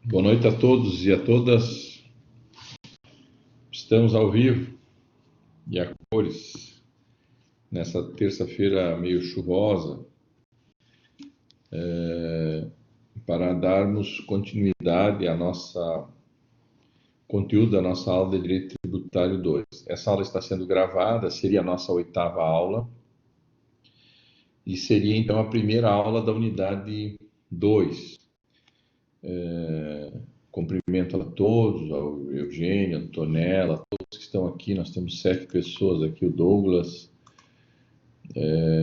Boa noite a todos e a todas. Estamos ao vivo e a cores nessa terça-feira meio chuvosa para darmos continuidade à nossa conteúdo da nossa aula de Direito Tributário 2. Essa aula está sendo gravada, seria a nossa 8ª aula e seria então a primeira aula da unidade 2. Cumprimento a todos, ao Eugênio, a Antonella, a todos que estão aqui. Nós temos 7 pessoas aqui, o Douglas,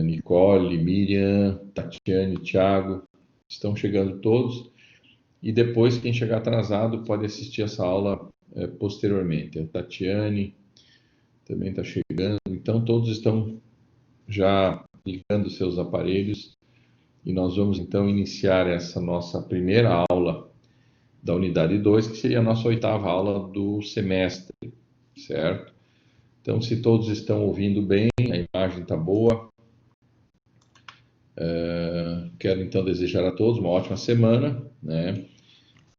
Nicole, Miriam, Tatiane, Thiago, estão chegando todos. E depois, quem chegar atrasado pode assistir essa aula posteriormente. A Tatiane também está chegando. Então, todos estão já ligando seus aparelhos. E nós vamos, então, iniciar essa nossa primeira aula da unidade 2, que seria a nossa 8ª aula do semestre, certo? Então, se todos estão ouvindo bem, a imagem está boa. Quero, então, desejar a todos uma ótima semana, né?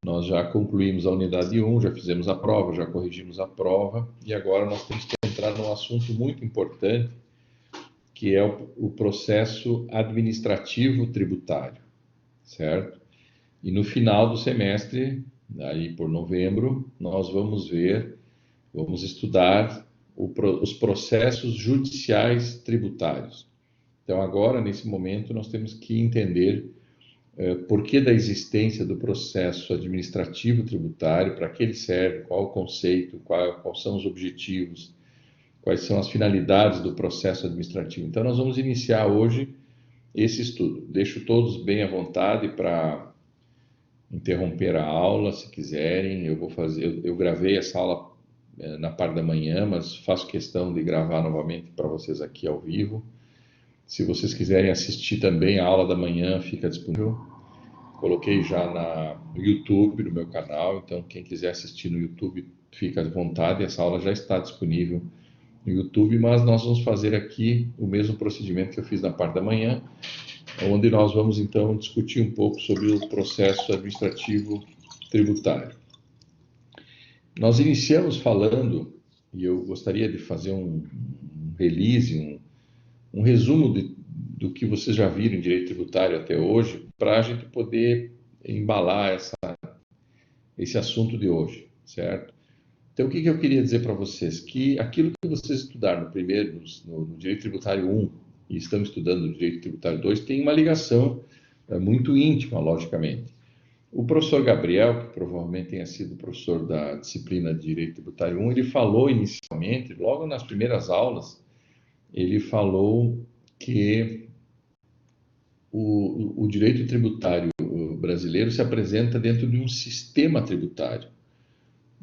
Nós já concluímos a unidade 1, já fizemos a prova, já corrigimos a prova, e agora nós temos que entrar num assunto muito importante, que é o processo administrativo tributário, certo? E no final do semestre, aí por novembro, nós vamos estudar os processos judiciais tributários. Então, agora, nesse momento, nós temos que entender por que da existência do processo administrativo tributário, para que ele serve, qual o conceito, quais são os objetivos, quais são as finalidades do processo administrativo. Então, nós vamos iniciar hoje esse estudo. Deixo todos bem à vontade para interromper a aula, se quiserem. Eu gravei essa aula na parte da manhã, mas faço questão de gravar novamente para vocês aqui ao vivo. Se vocês quiserem assistir também a aula da manhã, fica disponível. Coloquei já no YouTube, no meu canal, então quem quiser assistir no YouTube, fica à vontade. Essa aula já está disponível no YouTube, mas nós vamos fazer aqui o mesmo procedimento que eu fiz na parte da manhã, onde nós vamos então discutir um pouco sobre o processo administrativo tributário. Nós iniciamos falando, e eu gostaria de fazer um release, um resumo do que vocês já viram em direito tributário até hoje, para a gente poder embalar esse assunto de hoje, certo? Então, o que eu queria dizer para vocês? Que aquilo que vocês estudaram no direito tributário 1 e estão estudando no direito tributário 2 tem uma ligação muito íntima, logicamente. O professor Gabriel, que provavelmente tenha sido professor da disciplina de direito tributário 1, ele falou inicialmente, logo nas primeiras aulas, ele falou que o direito tributário brasileiro se apresenta dentro de um sistema tributário.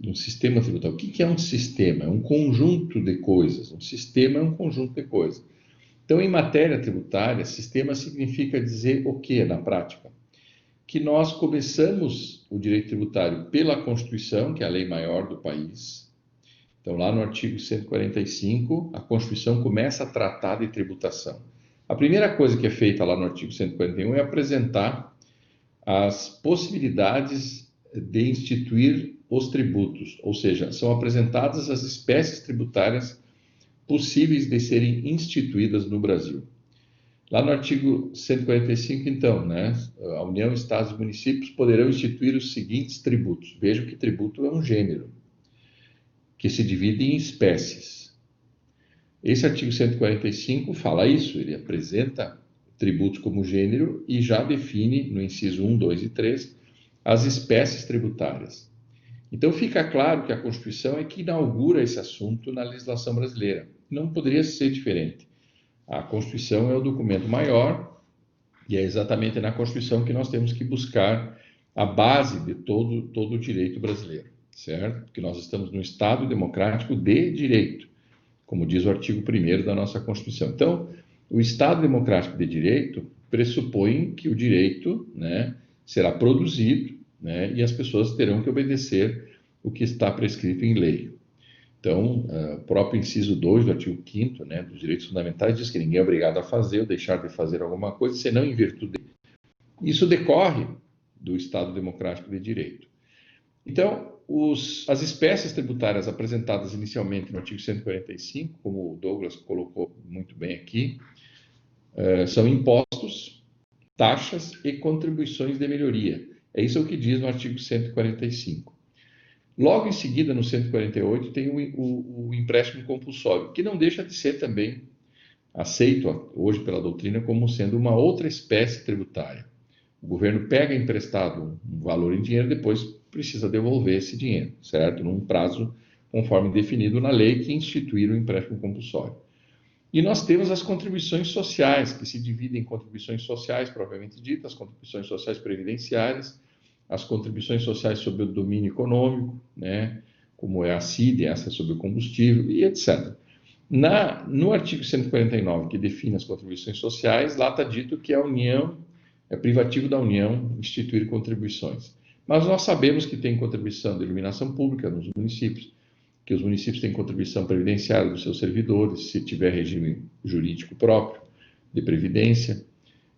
Um sistema tributário. O que é um sistema? É um conjunto de coisas. Um sistema é um conjunto de coisas. Então, em matéria tributária, sistema significa dizer o que na prática? Que nós começamos o direito tributário pela Constituição, que é a lei maior do país. Então, lá no artigo 145, a Constituição começa a tratar de tributação. A primeira coisa que é feita lá no artigo 141 é apresentar as possibilidades de instituir os tributos, ou seja, são apresentadas as espécies tributárias possíveis de serem instituídas no Brasil. Lá no artigo 145, então, a União, Estados e municípios poderão instituir os seguintes tributos. Vejam que tributo é um gênero, que se divide em espécies. Esse artigo 145 fala isso, ele apresenta tributos como gênero e já define, no inciso 1, 2 e 3, as espécies tributárias. Então, fica claro que a Constituição é que inaugura esse assunto na legislação brasileira. Não poderia ser diferente. A Constituição é o documento maior e é exatamente na Constituição que nós temos que buscar a base de todo o direito brasileiro, certo? Porque nós estamos num Estado democrático de direito, como diz o artigo 1º da nossa Constituição. Então, o Estado democrático de direito pressupõe que o direito, será produzido, e as pessoas terão que obedecer o que está prescrito em lei. Então, o próprio inciso 2 do artigo 5º, dos direitos fundamentais, diz que ninguém é obrigado a fazer ou deixar de fazer alguma coisa, senão em virtude dele. Isso decorre do Estado democrático de direito. Então, as espécies tributárias apresentadas inicialmente no artigo 145, como o Douglas colocou muito bem aqui, são impostos, taxas e contribuições de melhoria. É isso o que diz no artigo 145. Logo em seguida, no 148, tem o empréstimo compulsório, que não deixa de ser também aceito hoje pela doutrina como sendo uma outra espécie tributária. O governo pega emprestado um valor em dinheiro, depois precisa devolver esse dinheiro, certo? Num prazo conforme definido na lei que instituir o empréstimo compulsório. E nós temos as contribuições sociais, que se dividem em contribuições sociais propriamente ditas, as contribuições sociais previdenciárias, as contribuições sociais sobre o domínio econômico, né, como é a CID, essa sobre o combustível, e etc. No artigo 149, que define as contribuições sociais, lá está dito que a União, é privativo da União instituir contribuições. Mas nós sabemos que tem contribuição de iluminação pública nos municípios, que os municípios têm contribuição previdenciária dos seus servidores, se tiver regime jurídico próprio de previdência.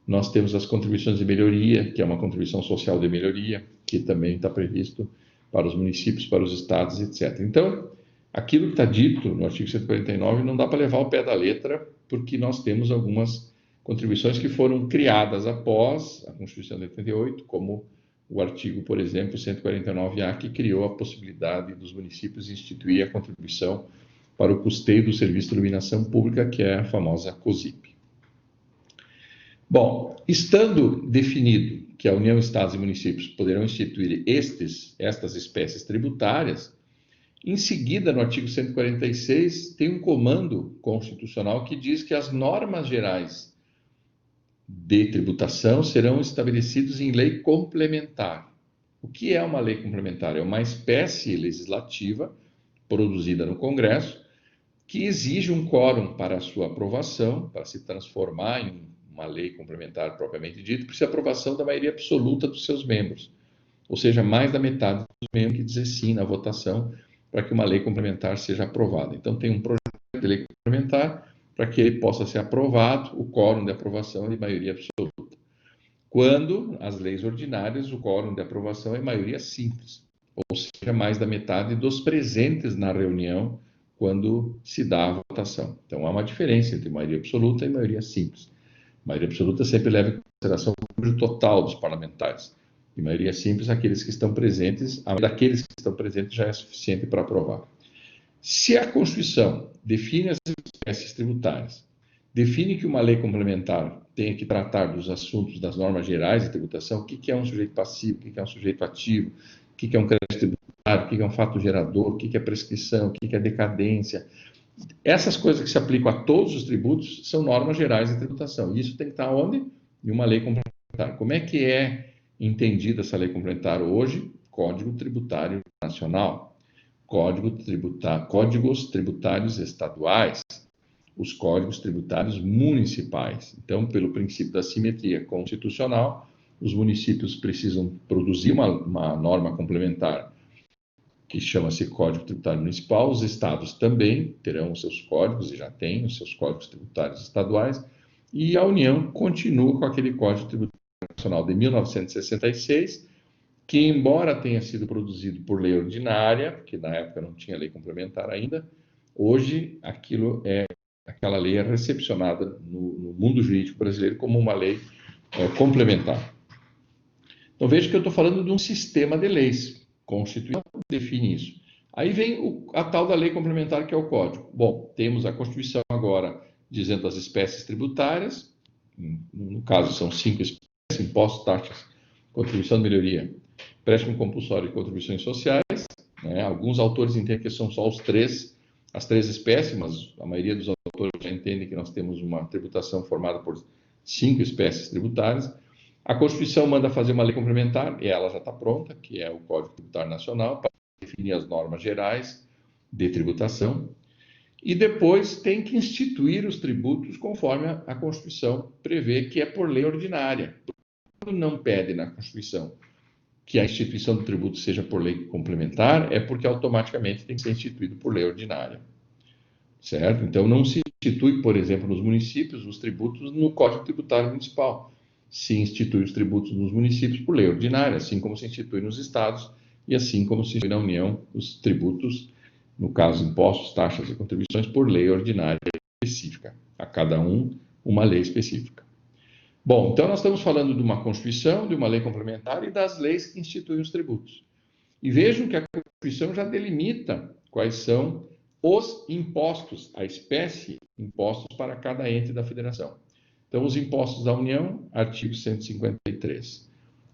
Nós temos as contribuições de melhoria, que é uma contribuição social de melhoria, que também está previsto para os municípios, para os estados, etc. Então, aquilo que está dito no artigo 149 não dá para levar ao pé da letra, porque nós temos algumas contribuições que foram criadas após a Constituição de 88, como o artigo, por exemplo, 149A, que criou a possibilidade dos municípios instituir a contribuição para o custeio do serviço de iluminação pública, que é a famosa COSIP. Bom, estando definido que a União, Estados e municípios poderão instituir estas espécies tributárias, em seguida, no artigo 146, tem um comando constitucional que diz que as normas gerais de tributação serão estabelecidos em lei complementar. O que é uma lei complementar? É uma espécie legislativa produzida no Congresso que exige um quórum para a sua aprovação, para se transformar em uma lei complementar propriamente dita, precisa aprovação da maioria absoluta dos seus membros, ou seja, mais da metade dos membros que dizer sim na votação para que uma lei complementar seja aprovada. Então, tem um projeto de lei complementar para que ele possa ser aprovado, o quórum de aprovação é de maioria absoluta. Quando as leis ordinárias, o quórum de aprovação é maioria simples, ou seja, mais da metade dos presentes na reunião quando se dá a votação. Então, há uma diferença entre maioria absoluta e maioria simples. A maioria absoluta sempre leva em consideração o número total dos parlamentares. E maioria simples, aqueles que estão presentes, daqueles que estão presentes já é suficiente para aprovar. Se a Constituição define as espécies tributárias, define que uma lei complementar tenha que tratar dos assuntos das normas gerais de tributação, o que é um sujeito passivo, o que é um sujeito ativo, o que é um crédito tributário, o que é um fato gerador, o que é prescrição, o que é decadência. Essas coisas que se aplicam a todos os tributos são normas gerais de tributação. E isso tem que estar onde? Em uma lei complementar. Como é que é entendida essa lei complementar hoje? Código Tributário Nacional, códigos tributários estaduais, os códigos tributários municipais. Então, pelo princípio da simetria constitucional, os municípios precisam produzir uma norma complementar que chama-se Código Tributário Municipal. Os estados também terão os seus códigos, e já têm os seus códigos tributários estaduais, e a União continua com aquele Código Tributário Nacional de 1966, que, embora tenha sido produzido por lei ordinária, porque na época não tinha lei complementar ainda, hoje aquela lei é recepcionada no mundo jurídico brasileiro como uma lei complementar. Então veja que eu estou falando de um sistema de leis. Constituição define isso. Aí vem a tal da lei complementar, que é o Código. Bom, temos a Constituição agora dizendo as espécies tributárias, no caso são 5 espécies: impostos, taxas, contribuição de melhoria, empréstimo compulsório e contribuições sociais. Né? Alguns autores entendem que são só as três espécies, mas a maioria dos autores já entendem que nós temos uma tributação formada por 5 espécies tributárias. A Constituição manda fazer uma lei complementar, e ela já está pronta, que é o Código Tributário Nacional, para definir as normas gerais de tributação, e depois tem que instituir os tributos conforme a Constituição prevê, que é por lei ordinária. Quando não pede na Constituição que a instituição do tributo seja por lei complementar, é porque automaticamente tem que ser instituído por lei ordinária. Certo? Então, não se institui, por exemplo, nos municípios, os tributos no Código Tributário Municipal. Se institui os tributos nos municípios por lei ordinária, assim como se institui nos estados e assim como se institui na União os tributos, no caso impostos, taxas e contribuições, por lei ordinária específica, a cada um uma lei específica. Bom, então nós estamos falando de uma Constituição, de uma lei complementar e das leis que instituem os tributos. E vejam que a Constituição já delimita quais são os impostos, a espécie impostos para cada ente da federação. Então, os impostos da União, artigo 153.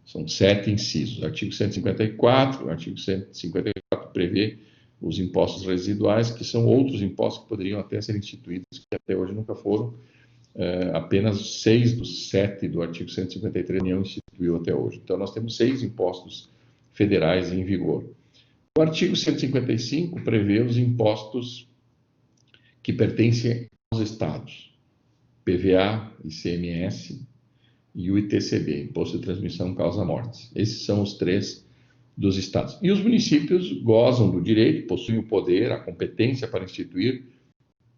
São 7 incisos. Artigo 154, o artigo 154 prevê os impostos residuais, que são outros impostos que poderiam até ser instituídos, que até hoje nunca foram. Apenas 6 dos 7 do artigo 153 a União instituiu até hoje. Então, nós temos 6 impostos federais em vigor. O artigo 155 prevê os impostos que pertencem aos estados: PVA, ICMS e o ITCB, Imposto de Transmissão Causa-Mortes. Esses são os 3 dos estados. E os municípios gozam do direito, possuem o poder, a competência para instituir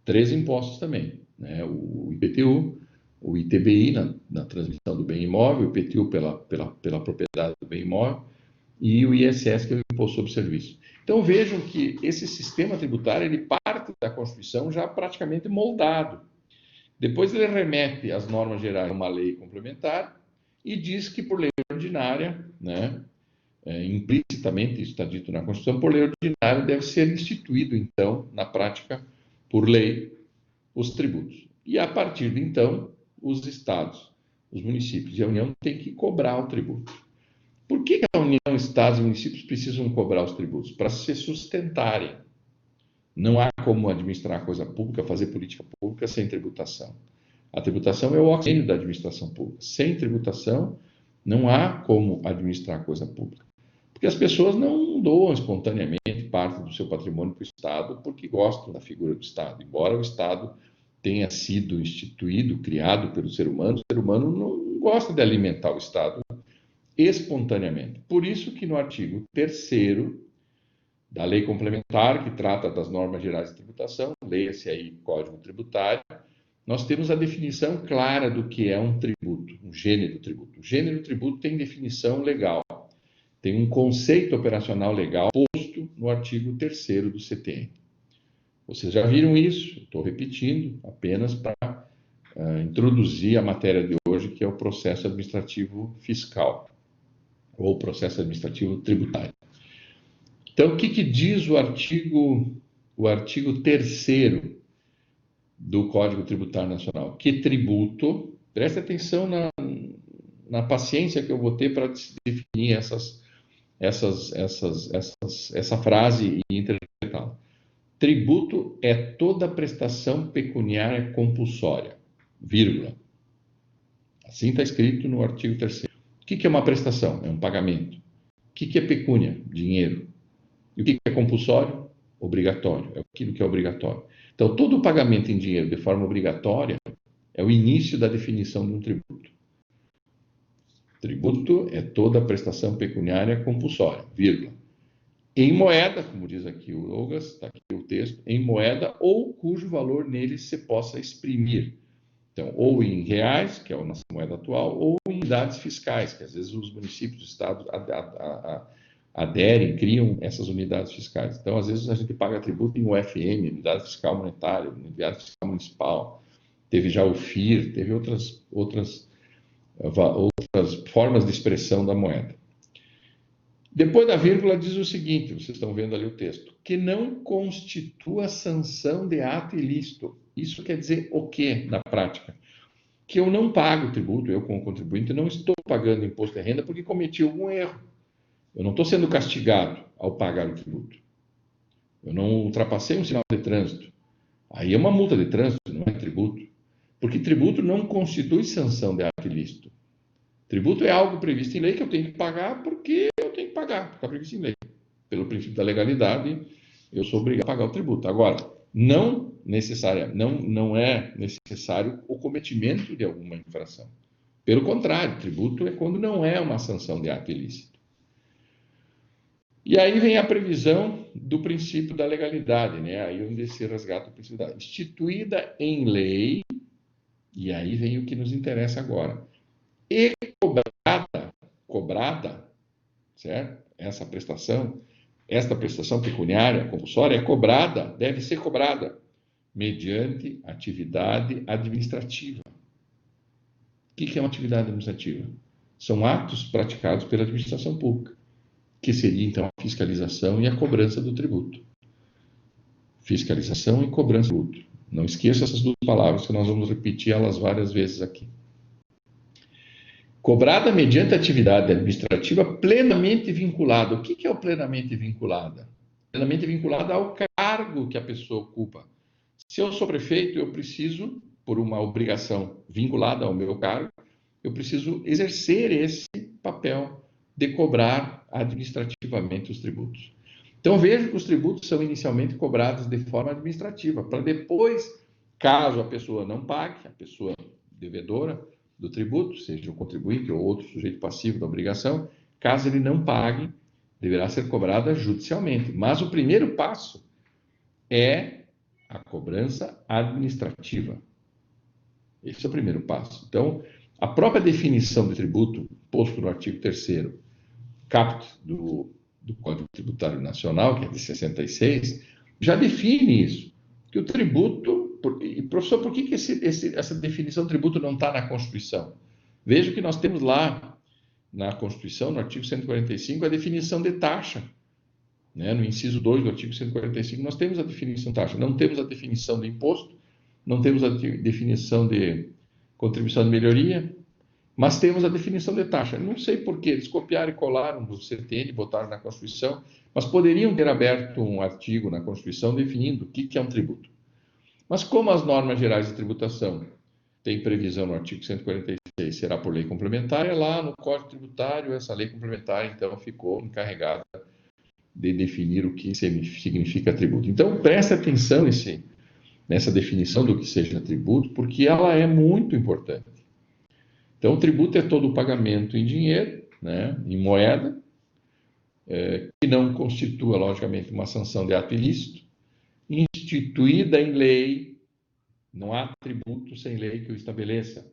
3 impostos também, né? O IPTU, o ITBI na transmissão do bem imóvel, o IPTU pela propriedade do bem imóvel e o ISS, que é o Imposto sobre Serviço. Então vejam que esse sistema tributário ele parte da Constituição já praticamente moldado. Depois ele remete às normas gerais a uma lei complementar e diz que por lei ordinária, né, implicitamente, isso está dito na Constituição, por lei ordinária deve ser instituído, então, na prática, por lei, os tributos. E a partir de então, os estados, os municípios e a União têm que cobrar o tributo. Por que a União, estados e municípios precisam cobrar os tributos? Para se sustentarem. Não há como administrar a coisa pública, fazer política pública sem tributação. A tributação é o oxigênio da administração pública. Sem tributação, não há como administrar a coisa pública. Porque as pessoas não doam espontaneamente parte do seu patrimônio para o Estado porque gostam da figura do Estado. Embora o Estado tenha sido instituído, criado pelo ser humano, o ser humano não gosta de alimentar o Estado espontaneamente. Por isso que no artigo 3º da lei complementar, que trata das normas gerais de tributação, leia-se aí Código Tributário, nós temos a definição clara do que é um tributo, um gênero tributo. O gênero tributo tem definição legal, tem um conceito operacional legal posto no artigo 3º do CTN. Vocês já viram isso, estou repetindo, apenas para introduzir a matéria de hoje, que é o processo administrativo fiscal, ou processo administrativo tributário. Então, o que diz o artigo 3º do Código Tributário Nacional? Que tributo, preste atenção na paciência que eu vou ter para definir essa frase e interpretá-la. Tributo é toda prestação pecuniária compulsória, vírgula. Assim está escrito no artigo 3º. O que é uma prestação? É um pagamento. O que é pecúnia? Dinheiro. E o que é compulsório? Obrigatório. É aquilo que é obrigatório. Então, todo pagamento em dinheiro de forma obrigatória é o início da definição de um tributo. Tributo é toda prestação pecuniária compulsória, vírgula. Em moeda, como diz aqui o Douglas, está aqui o texto, em moeda ou cujo valor nele se possa exprimir. Então, ou em reais, que é a nossa moeda atual, ou em unidades fiscais, que às vezes os municípios, os estados aderem, criam essas unidades fiscais. Então, às vezes a gente paga tributo em UFM, unidade fiscal monetária, unidade fiscal municipal. Teve já o FIR, teve outras formas de expressão da moeda. Depois da vírgula diz o seguinte, vocês estão vendo ali o texto, que não constitua sanção de ato ilícito. Isso quer dizer o quê na prática? Que eu não pago tributo, eu como contribuinte não estou pagando imposto de renda porque cometi algum erro. Eu não estou sendo castigado ao pagar o tributo. Eu não ultrapassei um sinal de trânsito. Aí é uma multa de trânsito, não é tributo. Porque tributo não constitui sanção de ato ilícito. Tributo é algo previsto em lei que eu tenho que pagar porque eu tenho que pagar, está previsto em lei. Pelo princípio da legalidade, eu sou obrigado a pagar o tributo. Agora, não é necessário o cometimento de alguma infração. Pelo contrário, tributo é quando não é uma sanção de ato ilícito. E aí vem a previsão do princípio da legalidade, né? Aí onde se resgata o princípio da legalidade. Instituída em lei, e aí vem o que nos interessa agora, e cobrada, certo? Esta prestação pecuniária compulsória é cobrada, deve ser cobrada, mediante atividade administrativa. O que é uma atividade administrativa? São atos praticados pela administração pública, que seria, então, a fiscalização e a cobrança do tributo. Fiscalização e cobrança do tributo. Não esqueça essas duas palavras, que nós vamos repetir elas várias vezes aqui. Cobrada mediante atividade administrativa plenamente vinculada. O que é o plenamente vinculada? Plenamente vinculada ao cargo que a pessoa ocupa. Se eu sou prefeito, eu preciso, por uma obrigação vinculada ao meu cargo, eu preciso exercer esse papel de cobrar administrativamente os tributos. Então, vejo que os tributos são inicialmente cobrados de forma administrativa, para depois, caso a pessoa não pague, a pessoa devedora do tributo, seja o contribuinte ou outro sujeito passivo da obrigação, caso ele não pague, deverá ser cobrada judicialmente. Mas o primeiro passo é a cobrança administrativa. Esse é o primeiro passo. Então, a própria definição de tributo, posto no artigo 3º, caput do Código Tributário Nacional, que é de 66, já define isso, que o tributo... E, professor, por que essa definição de tributo não está na Constituição? Veja que nós temos lá na Constituição, no artigo 145, a definição de taxa. Né? No inciso 2 do artigo 145, nós temos a definição de taxa. Não temos a definição de imposto, não temos a definição de contribuição de melhoria, mas temos a definição de taxa. Não sei por que eles copiaram e colaram do CTN e botaram na Constituição, mas poderiam ter aberto um artigo na Constituição definindo o que é um tributo. Mas como as normas gerais de tributação têm previsão no artigo 146, será por lei complementar, lá no Código Tributário, essa lei complementar, então, ficou encarregada de definir o que significa tributo. Então, preste atenção nessa definição do que seja tributo, porque ela é muito importante. Então, o tributo é todo o pagamento em dinheiro, né, em moeda, que não constitua, logicamente, uma sanção de ato ilícito, instituída em lei, não há tributo sem lei que o estabeleça.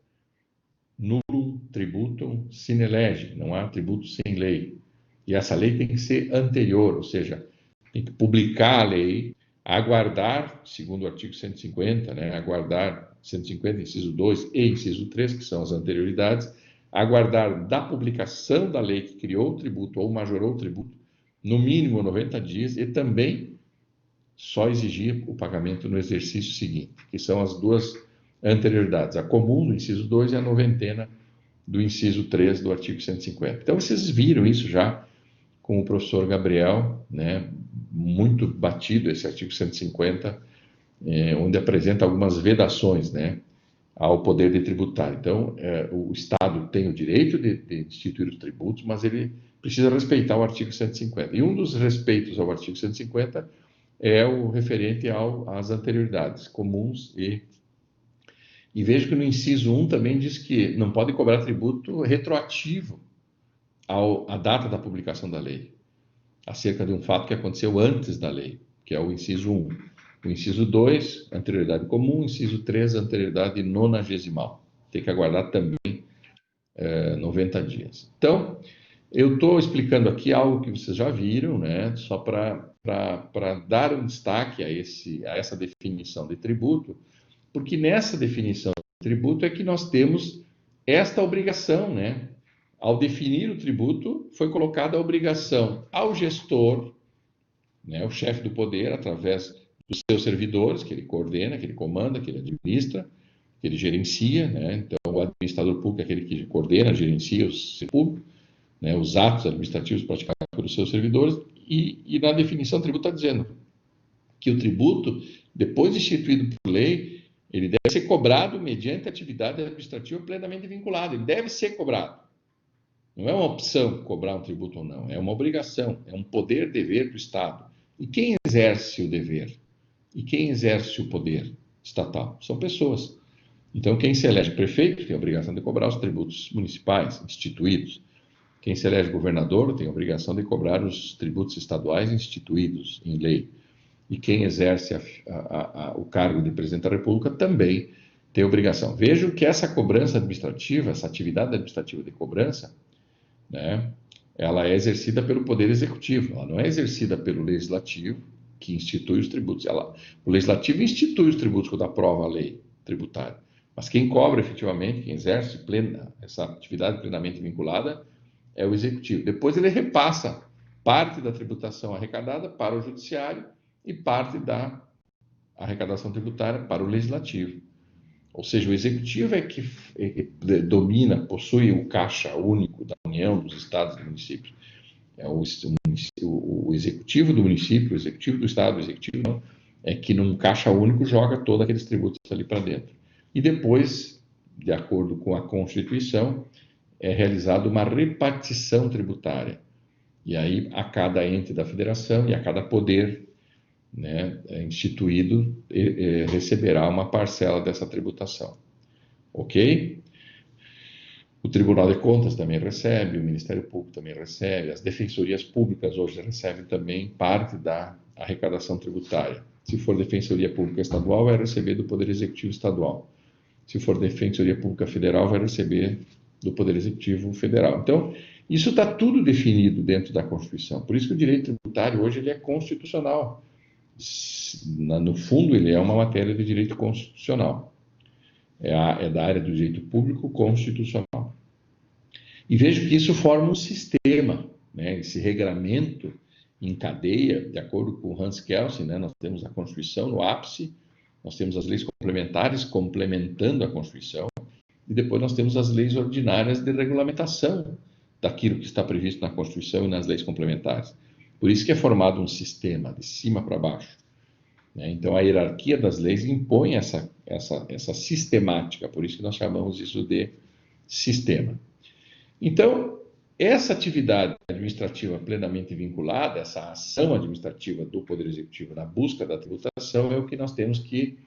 Nullum tributum sine lege, não há tributo sem lei. E essa lei tem que ser anterior, ou seja, tem que publicar a lei, aguardar, segundo o artigo 150, né, aguardar 150, inciso 2 e inciso 3, que são as anterioridades, aguardar da publicação da lei que criou o tributo ou majorou o tributo, no mínimo 90 dias, e também só exigir o pagamento no exercício seguinte, que são as duas anterioridades, a comum do inciso 2 e a noventena do inciso 3 do artigo 150. Então, vocês viram isso já com o professor Gabriel, né, muito batido esse artigo 150, onde apresenta algumas vedações, né, ao poder de tributar. Então, o Estado tem o direito de instituir os tributos, mas ele precisa respeitar o artigo 150. E um dos respeitos ao artigo 150 é o referente às anterioridades comuns e vejo que no inciso 1 também diz que não pode cobrar tributo retroativo à data da publicação da lei, acerca de um fato que aconteceu antes da lei, que é o inciso 1. O inciso 2, anterioridade comum, inciso 3, anterioridade nonagesimal. Tem que aguardar também 90 dias. Então, eu estou explicando aqui algo que vocês já viram, né? Só para dar um destaque a essa definição de tributo, porque nessa definição de tributo é que nós temos esta obrigação, né? Ao definir o tributo, foi colocada a obrigação ao gestor, né, o chefe do poder, através dos seus servidores, que ele coordena, que ele comanda, que ele administra, que ele gerencia, né? Então, o administrador público é aquele que coordena, gerencia o serviço público, né, os atos administrativos praticados pelos seus servidores, e na definição do tributo está dizendo que o tributo, depois instituído por lei, ele deve ser cobrado mediante atividade administrativa plenamente vinculada, ele deve ser cobrado. Não é uma opção cobrar um tributo ou não, é uma obrigação, é um poder-dever do Estado. E quem exerce o dever? E quem exerce o poder estatal? São pessoas. Então, quem se elege prefeito tem a obrigação de cobrar os tributos municipais instituídos. Quem se elege governador tem a obrigação de cobrar os tributos estaduais instituídos em lei. E quem exerce o cargo de presidente da República também tem obrigação. Vejam que essa cobrança administrativa, essa atividade administrativa de cobrança, né, ela é exercida pelo Poder Executivo, ela não é exercida pelo Legislativo, que institui os tributos. O Legislativo institui os tributos quando aprova a lei tributária, mas quem cobra efetivamente, quem exerce essa atividade plenamente vinculada, é o Executivo. Depois ele repassa parte da tributação arrecadada para o Judiciário e parte da arrecadação tributária para o Legislativo. Ou seja, o Executivo é que domina, possui o caixa único da União, dos Estados e municípios. É o Executivo do município, o Executivo do Estado, o Executivo não, é que num caixa único joga todos aqueles tributos ali para dentro. E depois, de acordo com a Constituição, é realizada uma repartição tributária. E aí, a cada ente da federação e a cada poder, né, instituído, receberá uma parcela dessa tributação. Ok? O Tribunal de Contas também recebe, o Ministério Público também recebe, as defensorias públicas hoje recebem também parte da arrecadação tributária. Se for Defensoria Pública Estadual, vai receber do Poder Executivo Estadual. Se for Defensoria Pública Federal, vai receber do Poder Executivo Federal. Então, isso está tudo definido dentro da Constituição. Por isso que o direito tributário hoje ele é constitucional. No fundo, ele é uma matéria de direito constitucional. É da área do direito público constitucional. E vejo que isso forma um sistema, né? Esse regramento em cadeia, de acordo com Hans Kelsen, né? Nós temos a Constituição no ápice, nós temos as leis complementares complementando a Constituição, e depois nós temos as leis ordinárias de regulamentação daquilo que está previsto na Constituição e nas leis complementares. Por isso que é formado um sistema, de cima para baixo. Né? Então, a hierarquia das leis impõe essa sistemática, por isso que nós chamamos isso de sistema. Então, essa atividade administrativa plenamente vinculada, essa ação administrativa do Poder Executivo na busca da tributação, é o que nós temos que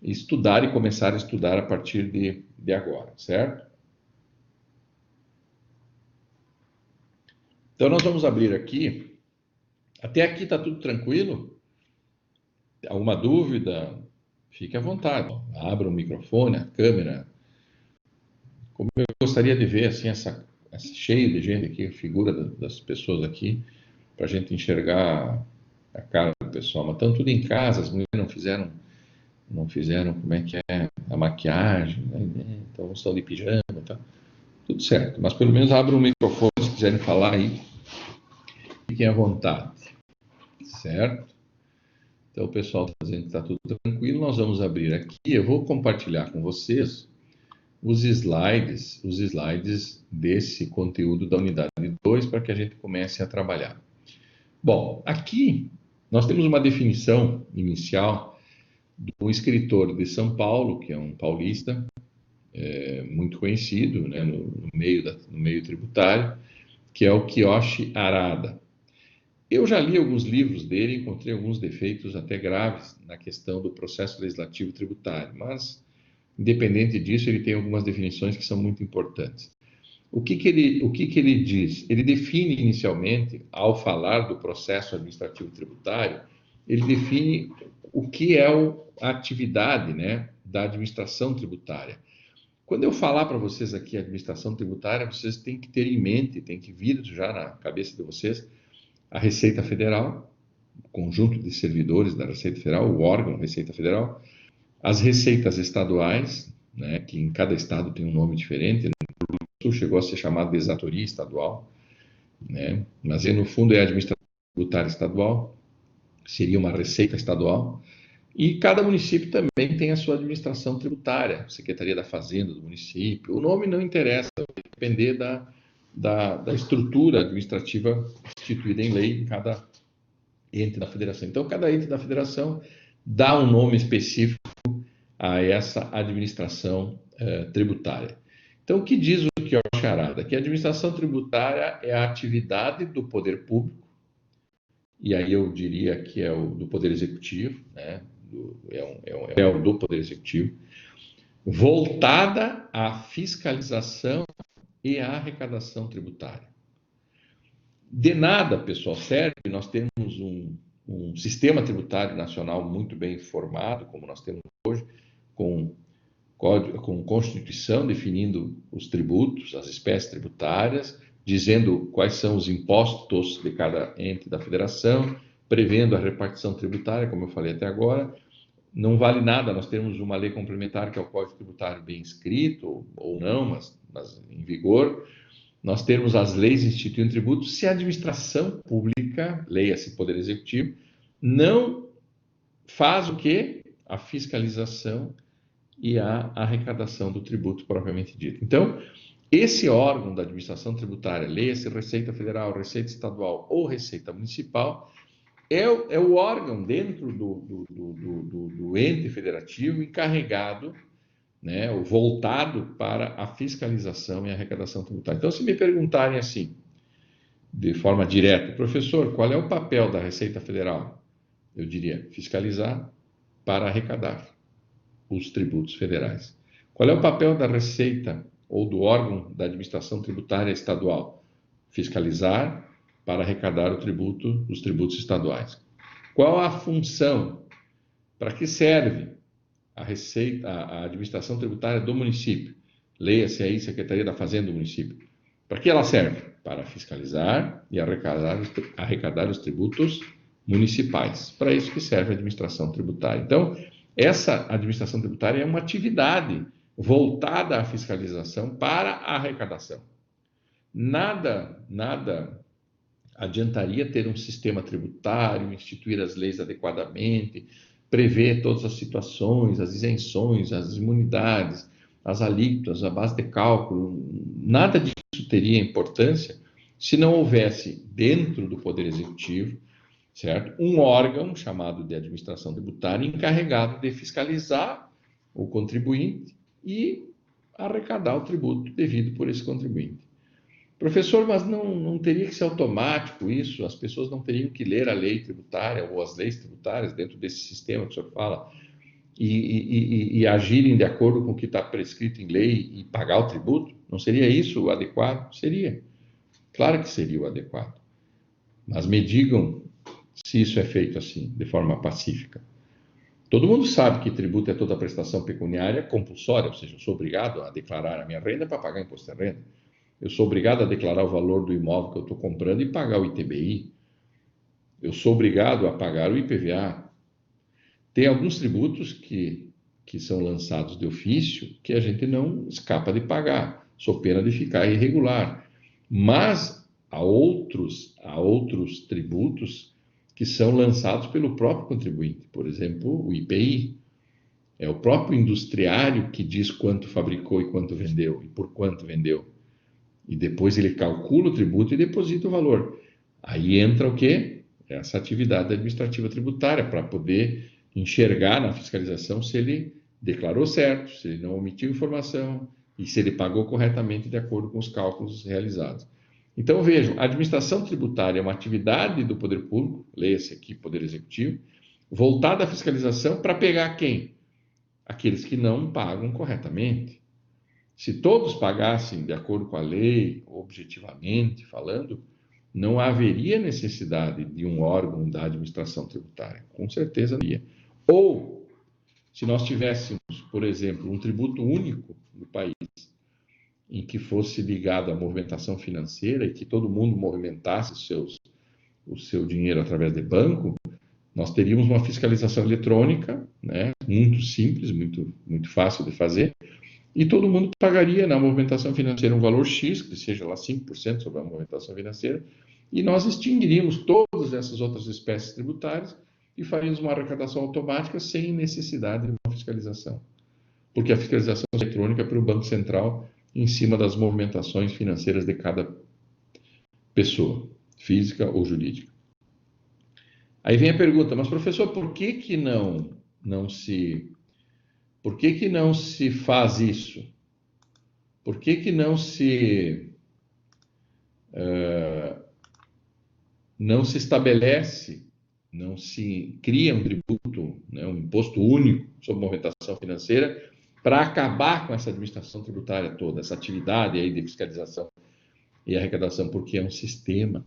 estudar e começar a estudar a partir de agora, certo? Então, nós vamos abrir aqui. Até aqui está tudo tranquilo? Alguma dúvida? Fique à vontade. Abra o microfone, a câmera. Como eu gostaria de ver assim, essa cheio de gente aqui, a figura das pessoas aqui, para a gente enxergar a cara do pessoal. Mas estão tudo em casa, as mulheres não fizeram como é que é a maquiagem, né? Então estão de pijama, tá? Tudo certo. Mas pelo menos abra o microfone se quiserem falar aí. Fiquem à vontade, certo? Então o pessoal está dizendo que está tudo tranquilo. Nós vamos abrir aqui. Eu vou compartilhar com vocês os slides desse conteúdo da unidade 2 para que a gente comece a trabalhar. Bom, aqui nós temos uma definição inicial do escritor de São Paulo, que é um paulista, muito conhecido, né, no meio tributário, que é o Kiyoshi Arada. Eu já li alguns livros dele, encontrei alguns defeitos até graves na questão do processo legislativo tributário, mas, independente disso, ele tem algumas definições que são muito importantes. O que que ele diz? Ele define inicialmente, ao falar do processo administrativo tributário, ele define o que é a atividade, né, da administração tributária. Quando eu falar para vocês aqui administração tributária, vocês têm que ter em mente, tem que vir já na cabeça de vocês, a Receita Federal, o conjunto de servidores da Receita Federal, o órgão Receita Federal, as receitas estaduais, né, que em cada estado tem um nome diferente, Sul chegou a ser chamado de exatoria estadual, né? Mas no fundo é a administração tributária estadual, seria uma receita estadual, e cada município também tem a sua administração tributária, Secretaria da Fazenda do município, o nome não interessa, vai depender da estrutura administrativa instituída em lei em cada ente da federação. Então, cada ente da federação dá um nome específico a essa administração tributária. Então, o que diz o Kiyoshi Arada? Que a administração tributária é a atividade do poder público, e aí eu diria que é o do poder executivo, né? É o do poder executivo, voltada à fiscalização e à arrecadação tributária. De nada, pessoal, serve, nós temos um sistema tributário nacional muito bem formado, como nós temos hoje, com Constituição definindo os tributos, as espécies tributárias, dizendo quais são os impostos de cada ente da federação, prevendo a repartição tributária, como eu falei até agora. Não vale nada nós termos uma lei complementar, que é o Código Tributário bem escrito, ou não, mas em vigor. Nós termos as leis instituindo tributos, se a administração pública, leia-se Poder Executivo, não faz o quê? A fiscalização e a arrecadação do tributo propriamente dito. Então, esse órgão da administração tributária, leia-se Receita Federal, Receita Estadual ou Receita Municipal, é o órgão dentro do ente federativo encarregado, né, voltado para a fiscalização e arrecadação tributária. Então, se me perguntarem assim, de forma direta, professor, qual é o papel da Receita Federal? Eu diria fiscalizar para arrecadar os tributos federais. Qual é o papel da Receita ou do órgão da administração tributária estadual? Fiscalizar para arrecadar os tributos estaduais. Qual a função? Para que serve a Receita, a administração tributária do município? Leia-se aí Secretaria da Fazenda do município. Para que ela serve? Para fiscalizar e arrecadar os tributos municipais. Para isso que serve a administração tributária. Então, essa administração tributária é uma atividade voltada à fiscalização para a arrecadação. Nada adiantaria ter um sistema tributário, instituir as leis adequadamente, prever todas as situações, as isenções, as imunidades, as alíquotas, a base de cálculo. Nada disso teria importância se não houvesse dentro do Poder Executivo, certo, um órgão chamado de administração tributária encarregado de fiscalizar o contribuinte e arrecadar o tributo devido por esse contribuinte. Professor, mas não teria que ser automático isso? As pessoas não teriam que ler a lei tributária ou as leis tributárias dentro desse sistema que o senhor fala e agirem de acordo com o que está prescrito em lei e pagar o tributo? Não seria isso o adequado? Seria. Claro que seria o adequado. Mas me digam se isso é feito assim, de forma pacífica. Todo mundo sabe que tributo é toda prestação pecuniária compulsória, ou seja, eu sou obrigado a declarar a minha renda para pagar imposto de renda. Eu sou obrigado a declarar o valor do imóvel que eu estou comprando e pagar o ITBI. Eu sou obrigado a pagar o IPVA. Tem alguns tributos que são lançados de ofício que a gente não escapa de pagar, sob pena de ficar irregular. Mas há outros tributos que são lançados pelo próprio contribuinte. Por exemplo, o IPI. É o próprio industriário que diz quanto fabricou e quanto vendeu e por quanto vendeu. E depois ele calcula o tributo e deposita o valor. Aí entra o quê? Essa atividade administrativa tributária, para poder enxergar na fiscalização se ele declarou certo, se ele não omitiu informação e se ele pagou corretamente de acordo com os cálculos realizados. Então, vejam, a administração tributária é uma atividade do poder público, leia-se aqui Poder Executivo, voltada à fiscalização para pegar quem? Aqueles que não pagam corretamente. Se todos pagassem de acordo com a lei, objetivamente falando, não haveria necessidade de um órgão da administração tributária. Com certeza não haveria. Ou, se nós tivéssemos, por exemplo, um tributo único no país, em que fosse ligado à movimentação financeira e que todo mundo movimentasse o seu dinheiro através de banco, nós teríamos uma fiscalização eletrônica, né, muito simples, muito fácil de fazer, e todo mundo pagaria na movimentação financeira um valor X, que seja lá 5% sobre a movimentação financeira, e nós extinguiríamos todas essas outras espécies tributárias e faríamos uma arrecadação automática sem necessidade de uma fiscalização. Porque a fiscalização é eletrônica pelo Banco Central em cima das movimentações financeiras de cada pessoa, física ou jurídica. Aí vem a pergunta, mas professor, por que não se faz isso? Por que não se estabelece, não se cria um tributo, né, um imposto único sobre movimentação financeira para acabar com essa administração tributária toda, essa atividade aí de fiscalização e arrecadação? Porque é um sistema.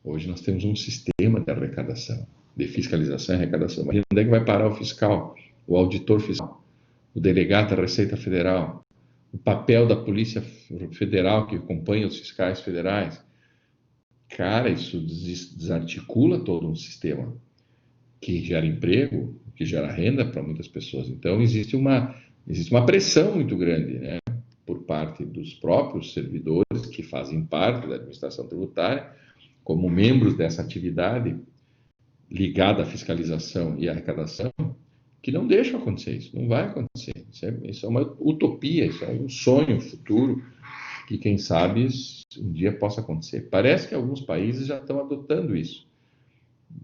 Hoje nós temos um sistema de arrecadação, de fiscalização e arrecadação. Mas onde é que vai parar o fiscal, o auditor fiscal, o delegado da Receita Federal, o papel da Polícia Federal que acompanha os fiscais federais. Cara, isso desarticula todo um sistema que gera emprego, que gera renda para muitas pessoas. Então, existe uma pressão muito grande, né, por parte dos próprios servidores que fazem parte da administração tributária, como membros dessa atividade ligada à fiscalização e à arrecadação, que não deixam acontecer isso, não vai acontecer. Isso é uma utopia, isso é um sonho futuro que, quem sabe, um dia possa acontecer. Parece que alguns países já estão adotando isso.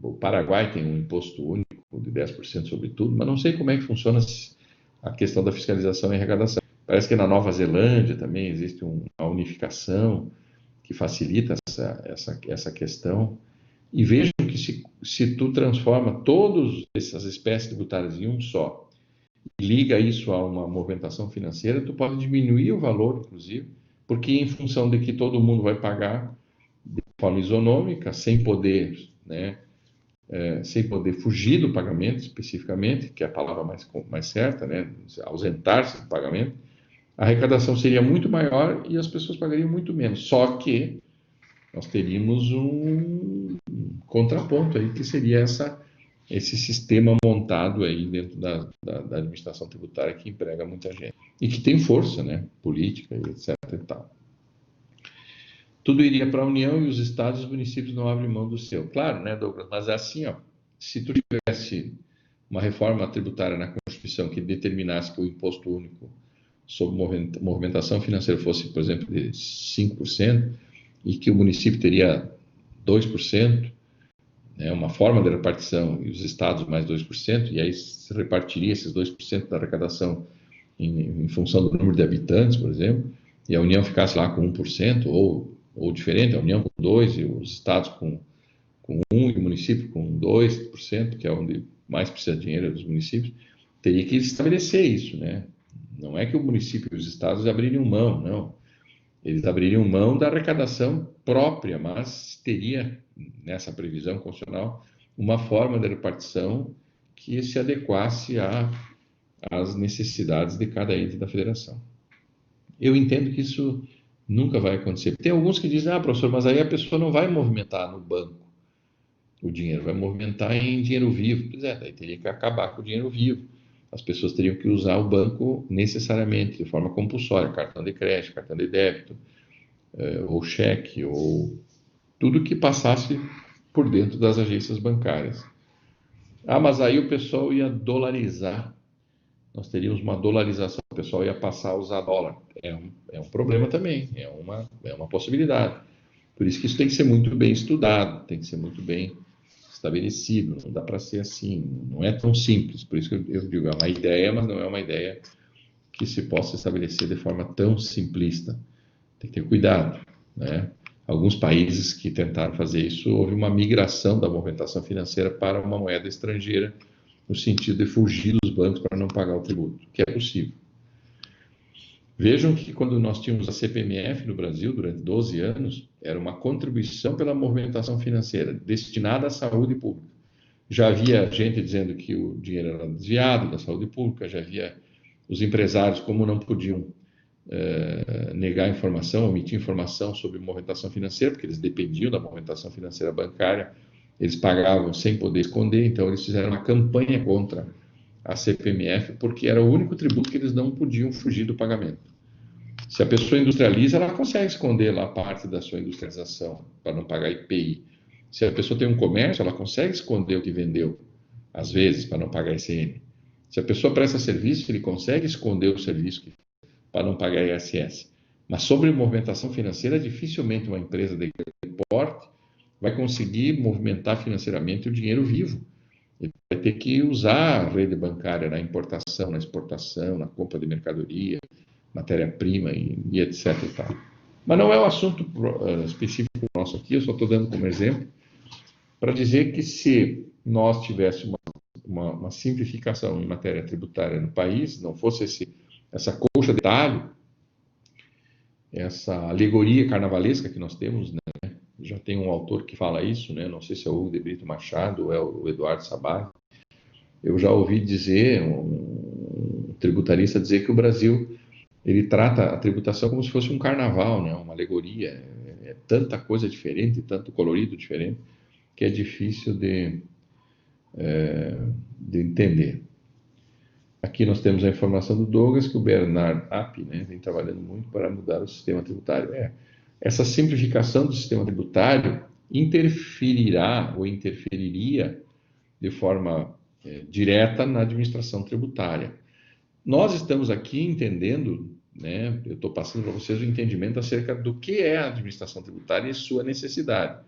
O Paraguai tem um imposto único de 10% sobre tudo, mas não sei como é que funciona a questão da fiscalização e arrecadação. Parece que na Nova Zelândia também existe uma unificação que facilita essa questão. E vejam que se tu transforma todas essas espécies tributárias em um só, e liga isso a uma movimentação financeira, tu pode diminuir o valor, inclusive, porque em função de que todo mundo vai pagar de forma isonômica, sem poder, né, sem poder fugir do pagamento especificamente, que é a palavra mais certa, né, ausentar-se do pagamento, a arrecadação seria muito maior e as pessoas pagariam muito menos. Só que nós teríamos um contraponto aí, que seria esse sistema montado aí dentro da administração tributária que emprega muita gente. E que tem força, né, política, etc. e tal. Tudo iria para a União e os estados e os municípios não abrem mão do seu. Claro, né, Douglas? Mas é assim, ó, se tu tivesse uma reforma tributária na Constituição que determinasse que o imposto único sobre movimentação financeira fosse, por exemplo, de 5%, e que o município teria 2%, né, uma forma de repartição, e os estados mais 2%, e aí se repartiria esses 2% da arrecadação em função do número de habitantes, por exemplo, e a União ficasse lá com 1%, ou diferente, a União com 2%, e os estados com 1%, e o município com 2%, que é onde mais precisa de dinheiro dos municípios, teria que estabelecer isso, né? Não é que o município e os estados abririam mão, não. Eles abririam mão da arrecadação própria, mas teria, nessa previsão constitucional, uma forma de repartição que se adequasse às necessidades de cada ente da federação. Eu entendo que isso nunca vai acontecer. Tem alguns que dizem, professor, mas aí a pessoa não vai movimentar no banco o dinheiro, vai movimentar em dinheiro vivo. Pois é, daí teria que acabar com o dinheiro vivo. As pessoas teriam que usar o banco necessariamente, de forma compulsória, cartão de crédito, cartão de débito, ou cheque, ou tudo que passasse por dentro das agências bancárias. Mas aí o pessoal ia dolarizar, nós teríamos uma dolarização, o pessoal ia passar a usar dólar. É um problema também, é uma possibilidade. Por isso que isso tem que ser muito bem estudado, tem que ser muito bem estabelecido, não dá para ser assim, não é tão simples. Por isso que eu digo, é uma ideia, mas não é uma ideia que se possa estabelecer de forma tão simplista. Tem que ter cuidado, né? Alguns países que tentaram fazer isso, houve uma migração da movimentação financeira para uma moeda estrangeira, no sentido de fugir dos bancos para não pagar o tributo, que é possível. Vejam que quando nós tínhamos a CPMF no Brasil, durante 12 anos, era uma contribuição pela movimentação financeira, destinada à saúde pública. Já havia gente dizendo que o dinheiro era desviado da saúde pública, já havia os empresários, como não podiam negar informação, omitir informação sobre movimentação financeira, porque eles dependiam da movimentação financeira bancária, eles pagavam sem poder esconder, então eles fizeram uma campanha contra a CPMF, porque era o único tributo que eles não podiam fugir do pagamento. Se a pessoa industrializa, ela consegue esconder lá parte da sua industrialização, para não pagar IPI. Se a pessoa tem um comércio, ela consegue esconder o que vendeu, às vezes, para não pagar ICM. Se a pessoa presta serviço, ele consegue esconder o serviço para não pagar ISS. Mas sobre movimentação financeira, dificilmente uma empresa de porte vai conseguir movimentar financeiramente o dinheiro vivo. Ele vai ter que usar a rede bancária na importação, na exportação, na compra de mercadoria, matéria-prima e etc. E tal. Mas não é um assunto específico nosso aqui, eu só estou dando como exemplo para dizer que se nós tivéssemos uma simplificação em matéria tributária no país, não fosse essa colcha de talho, essa alegoria carnavalesca que nós temos, né? Já tem um autor que fala isso, né? Não sei se é o Hugo de Brito Machado ou é o Eduardo Sabag. Eu já ouvi dizer, um tributarista dizer que o Brasil ele trata a tributação como se fosse um carnaval, né? Uma alegoria. É tanta coisa diferente, tanto colorido diferente, que é difícil de entender. Aqui nós temos a informação do Douglas que o Bernard App, né, vem trabalhando muito para mudar o sistema tributário. Essa simplificação do sistema tributário interferirá ou interferiria de forma direta na administração tributária. Nós estamos aqui entendendo, né, eu estou passando para vocês o entendimento acerca do que é a administração tributária e sua necessidade,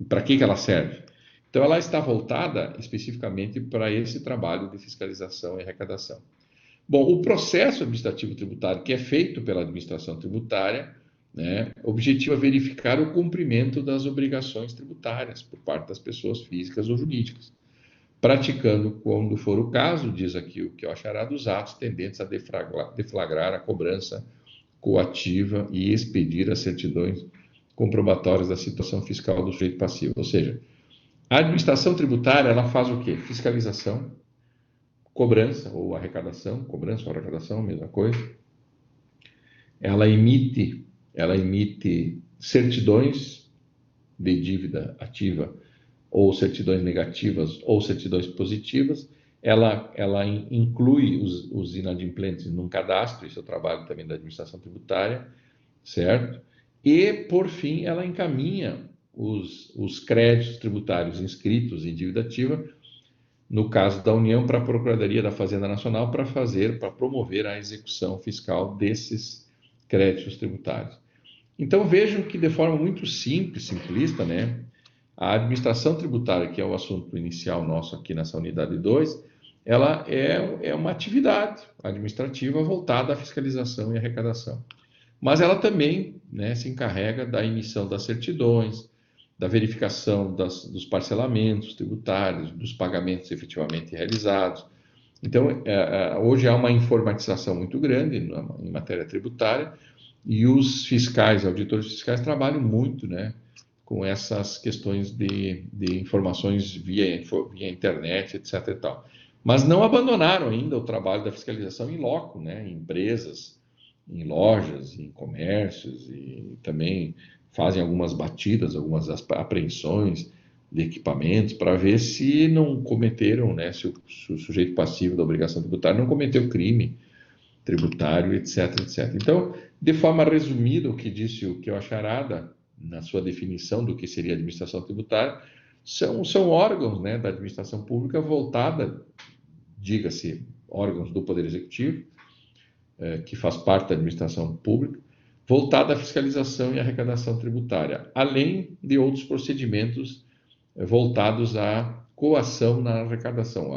para que ela serve. Então, ela está voltada especificamente para esse trabalho de fiscalização e arrecadação. Bom, o processo administrativo tributário que é feito pela administração tributária, né, objetiva verificar o cumprimento das obrigações tributárias por parte das pessoas físicas ou jurídicas, praticando, quando for o caso, diz aqui o que eu achará, dos atos tendentes a deflagrar a cobrança coativa e expedir as certidões comprobatórias da situação fiscal do sujeito passivo. Ou seja, a administração tributária, ela faz o quê? Fiscalização, cobrança ou arrecadação, cobrança ou arrecadação, mesma coisa. Ela emite certidões de dívida ativa ou certidões negativas ou certidões positivas. Ela inclui os inadimplentes num cadastro, isso é o trabalho também da administração tributária, certo? E, por fim, ela encaminha os créditos tributários inscritos em dívida ativa, no caso da União, para a Procuradoria da Fazenda Nacional, para promover a execução fiscal desses créditos tributários. Então, vejam que, de forma muito simples, simplista, né, a administração tributária, que é o assunto inicial nosso aqui nessa unidade 2, ela é uma atividade administrativa voltada à fiscalização e arrecadação. Mas ela também, né, se encarrega da emissão das certidões, da verificação dos parcelamentos tributários, dos pagamentos efetivamente realizados. Então, hoje há uma informatização muito grande em matéria tributária e os fiscais, auditores fiscais, trabalham muito, né, com essas questões de informações via internet, etc. e tal. Mas não abandonaram ainda o trabalho da fiscalização em loco, né, em empresas, em lojas, em comércios, e também fazem algumas batidas, algumas apreensões de equipamentos para ver se não cometeram, né, se o sujeito passivo da obrigação tributária não cometeu crime tributário, etc, etc. Então, de forma resumida, o que disse o Kio Acharada, na sua definição do que seria administração tributária, são órgãos, né, da administração pública voltada, diga-se, órgãos do Poder Executivo, que faz parte da administração pública, voltada à fiscalização e arrecadação tributária, além de outros procedimentos voltados à coação na arrecadação,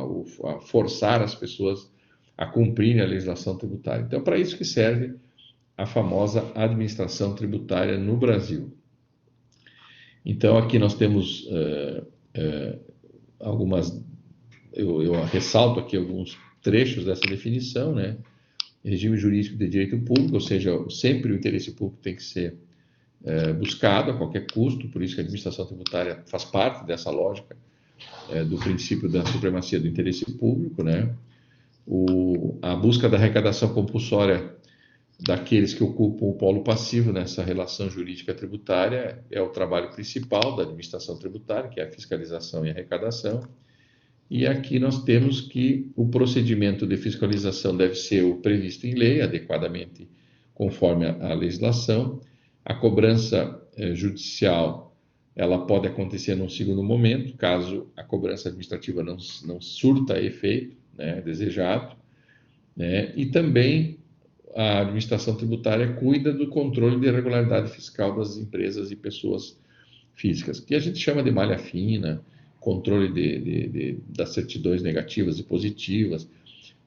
a forçar as pessoas a cumprirem a legislação tributária. Então, para isso que serve a famosa administração tributária no Brasil. Então, aqui nós temos algumas, eu ressalto aqui alguns trechos dessa definição, né? Regime jurídico de direito público, ou seja, sempre o interesse público tem que ser buscado a qualquer custo, por isso que a administração tributária faz parte dessa lógica do princípio da supremacia do interesse público, né? A busca da arrecadação compulsória daqueles que ocupam o polo passivo nessa relação jurídica tributária é o trabalho principal da administração tributária, que é a fiscalização e arrecadação. E aqui nós temos que o procedimento de fiscalização deve ser o previsto em lei, adequadamente conforme a legislação. A cobrança judicial, ela pode acontecer num segundo momento, caso a cobrança administrativa não surta efeito, né, desejado, né, e também a administração tributária cuida do controle de regularidade fiscal das empresas e pessoas físicas, que a gente chama de malha fina, controle das certidões negativas e positivas.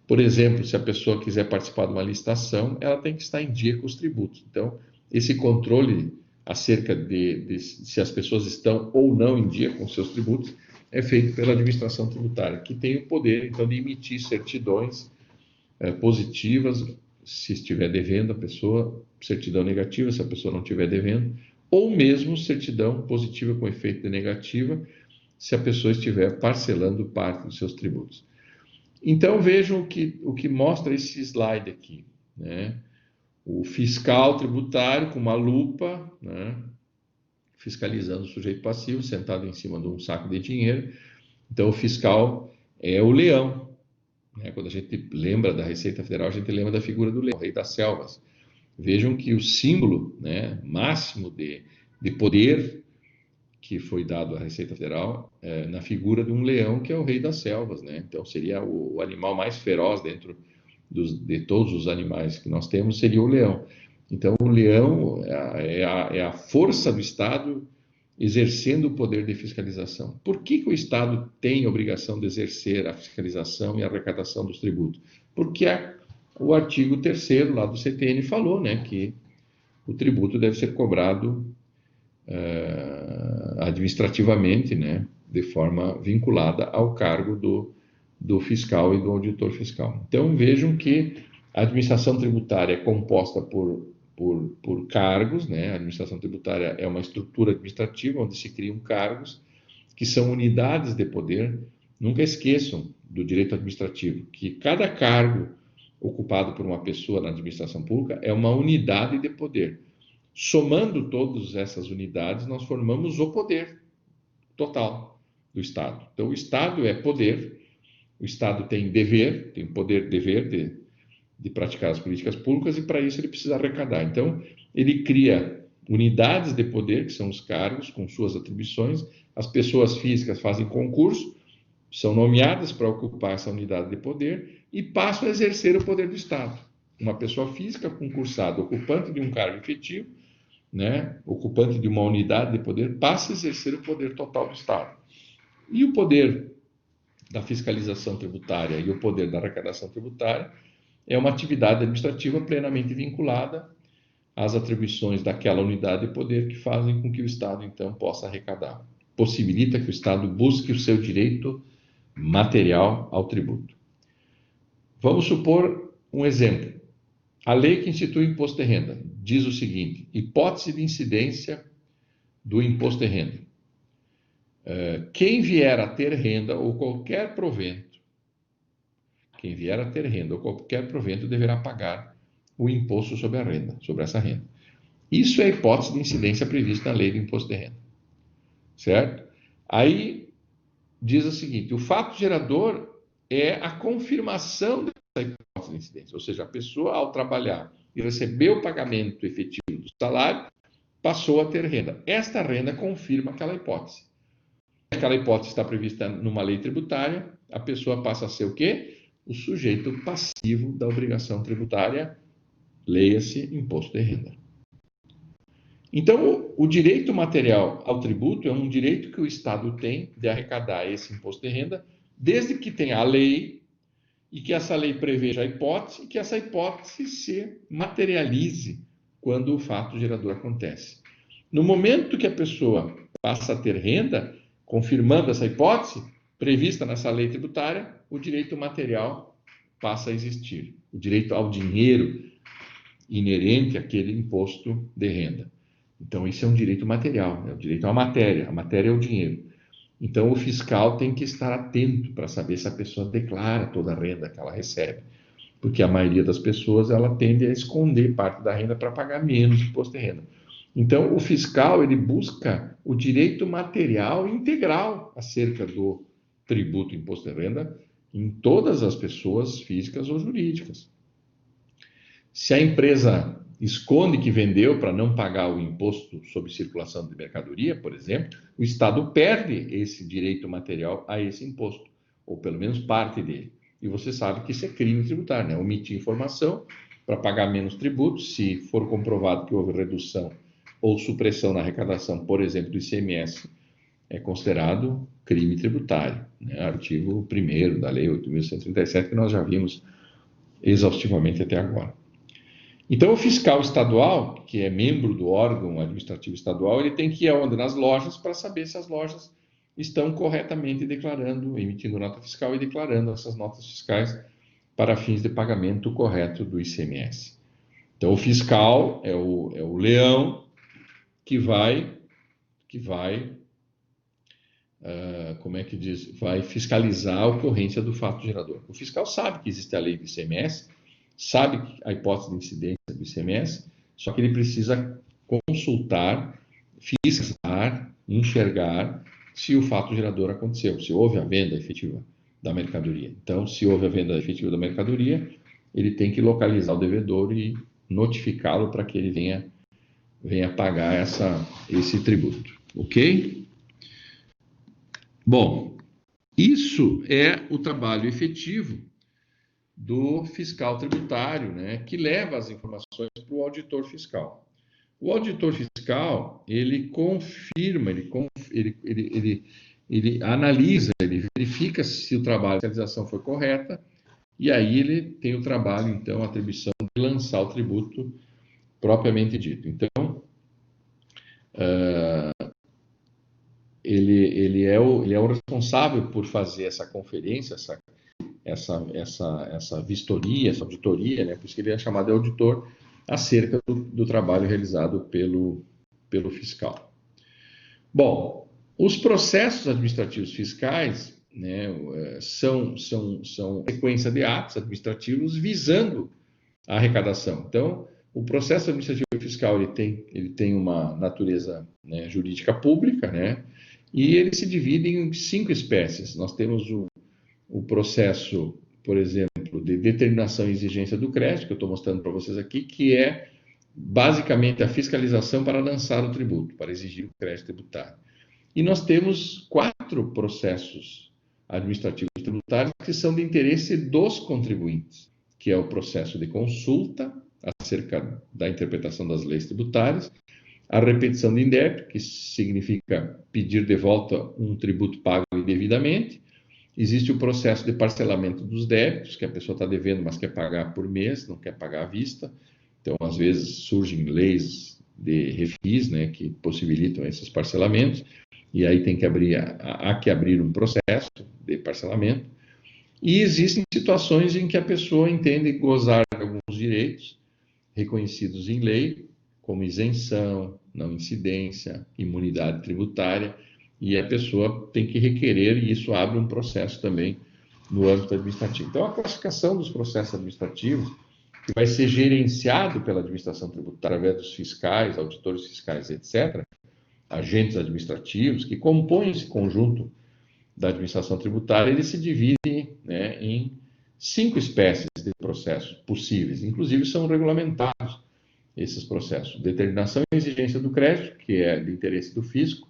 Por exemplo, se a pessoa quiser participar de uma licitação, ela tem que estar em dia com os tributos. Então, esse controle acerca de se as pessoas estão ou não em dia com seus tributos é feito pela administração tributária, que tem o poder, então, de emitir certidões positivas, se estiver devendo a pessoa, certidão negativa, se a pessoa não estiver devendo, ou mesmo certidão positiva com efeito de negativa, se a pessoa estiver parcelando parte dos seus tributos. Então, vejam o que mostra esse slide aqui, né? o fiscal tributário com uma lupa, né, fiscalizando o sujeito passivo, sentado em cima de um saco de dinheiro. Então, o fiscal é o leão, né? Quando a gente lembra da Receita Federal, a gente lembra da figura do leão, o rei das selvas. Vejam que o símbolo, né, máximo de poder que foi dado à Receita Federal na figura de um leão, que é o rei das selvas, né? Então, seria o animal mais feroz dentro de todos os animais que nós temos, seria o leão. Então, o leão é a força do Estado exercendo o poder de fiscalização. Por que o Estado tem a obrigação de exercer a fiscalização e a arrecadação dos tributos? Porque o artigo 3º lá do CTN falou, né, que o tributo deve ser cobrado administrativamente, né, de forma vinculada ao cargo do fiscal e do auditor fiscal. Então, vejam que a administração tributária é composta por cargos, né? A administração tributária é uma estrutura administrativa onde se criam cargos que são unidades de poder. Nunca esqueçam do direito administrativo, que cada cargo ocupado por uma pessoa na administração pública é uma unidade de poder. Somando todas essas unidades, nós formamos o poder total do Estado. Então, o Estado é poder, o Estado tem dever, tem poder, dever de praticar as políticas públicas, e para isso ele precisa arrecadar. Então, ele cria unidades de poder, que são os cargos, com suas atribuições. As pessoas físicas fazem concurso, são nomeadas para ocupar essa unidade de poder e passam a exercer o poder do Estado. Uma pessoa física concursada, ocupante de um cargo efetivo, né, ocupante de uma unidade de poder, passa a exercer o poder total do Estado. E o poder da fiscalização tributária e o poder da arrecadação tributária é uma atividade administrativa plenamente vinculada às atribuições daquela unidade de poder, que fazem com que o Estado, então, possa arrecadar. Possibilita que o Estado busque o seu direito material ao tributo. Vamos supor um exemplo. A lei que institui o imposto de renda diz o seguinte: hipótese de incidência do imposto de renda. Quem vier a ter renda ou qualquer provento, deverá pagar o imposto sobre a renda, sobre essa renda. Isso é a hipótese de incidência prevista na lei do imposto de renda. Certo? Aí diz o seguinte: o fato gerador é a confirmação dessa hipótese de incidência, ou seja, a pessoa, ao trabalhar e receber o pagamento efetivo do salário, passou a ter renda. Esta renda confirma aquela hipótese. Aquela hipótese está prevista numa lei tributária, a pessoa passa a ser o quê? O sujeito passivo da obrigação tributária, leia-se imposto de renda. Então, o direito material ao tributo é um direito que o Estado tem de arrecadar esse imposto de renda, desde que tenha a lei e que essa lei preveja a hipótese e que essa hipótese se materialize quando o fato gerador acontece. No momento que a pessoa passa a ter renda, confirmando essa hipótese prevista nessa lei tributária, o direito material passa a existir. O direito ao dinheiro inerente àquele imposto de renda. Então, isso é um direito material, é o direito à matéria. A matéria é o dinheiro. Então, o fiscal tem que estar atento para saber se a pessoa declara toda a renda que ela recebe. Porque a maioria das pessoas, ela tende a esconder parte da renda para pagar menos imposto de renda. Então, o fiscal, ele busca o direito material integral acerca do tributo imposto de renda em todas as pessoas físicas ou jurídicas. Se a empresa esconde que vendeu para não pagar o imposto sobre circulação de mercadoria, por exemplo, o Estado perde esse direito material a esse imposto, ou pelo menos parte dele. E você sabe que isso é crime tributário, né? Omitir informação para pagar menos tributos, se for comprovado que houve redução ou supressão na arrecadação, por exemplo, do ICMS, é considerado crime tributário, né? Artigo 1º da Lei 8.137, que nós já vimos exaustivamente até agora. Então, o fiscal estadual, que é membro do órgão administrativo estadual, ele tem que ir aonde? Nas lojas, para saber se as lojas estão corretamente declarando, emitindo nota fiscal e declarando essas notas fiscais para fins de pagamento correto do ICMS. Então, o fiscal é o leão que vai fiscalizar a ocorrência do fato gerador. O fiscal sabe que existe a lei do ICMS, sabe a hipótese de incidência do ICMS, só que ele precisa consultar, fiscalizar, enxergar se o fato gerador aconteceu, se houve a venda efetiva da mercadoria. Então, se houve a venda efetiva da mercadoria, ele tem que localizar o devedor e notificá-lo para que ele venha pagar esse tributo, ok? Bom, isso é o trabalho efetivo do fiscal tributário, né, que leva as informações para o auditor fiscal. O auditor fiscal, ele confirma, ele analisa, ele verifica se o trabalho de fiscalização foi correta, e aí ele tem o trabalho, então, a atribuição de lançar o tributo propriamente dito. Então, ele é o responsável por fazer essa conferência, essa vistoria, essa auditoria, né? Por isso que ele é chamado de auditor, acerca do trabalho realizado pelo fiscal. Bom, os processos administrativos fiscais, né, são sequência de atos administrativos visando a arrecadação. Então, o processo administrativo fiscal ele tem uma natureza, né, jurídica pública, né, e ele se divide em 5 espécies. Nós temos o processo, por exemplo, de determinação e exigência do crédito, que eu estou mostrando para vocês aqui, que é basicamente a fiscalização para lançar o tributo, para exigir o crédito tributário. E nós temos 4 processos administrativos tributários que são de interesse dos contribuintes, que é o processo de consulta acerca da interpretação das leis tributárias, a repetição de indébito, que significa pedir de volta um tributo pago indevidamente. Existe o processo de parcelamento dos débitos, que a pessoa está devendo, mas quer pagar por mês, não quer pagar à vista. Então, às vezes, surgem leis de refis, né, que possibilitam esses parcelamentos, e aí tem que há que abrir um processo de parcelamento. E existem situações em que a pessoa entende gozar de alguns direitos reconhecidos em lei, como isenção, não incidência, imunidade tributária, e a pessoa tem que requerer, e isso abre um processo também no âmbito administrativo. Então, a classificação dos processos administrativos, que vai ser gerenciado pela administração tributária, através dos fiscais, auditores fiscais, etc., agentes administrativos, que compõem esse conjunto da administração tributária, ele se divide, né, em 5 espécies de processos possíveis, inclusive são regulamentados esses processos. Determinação e exigência do crédito, que é de interesse do fisco,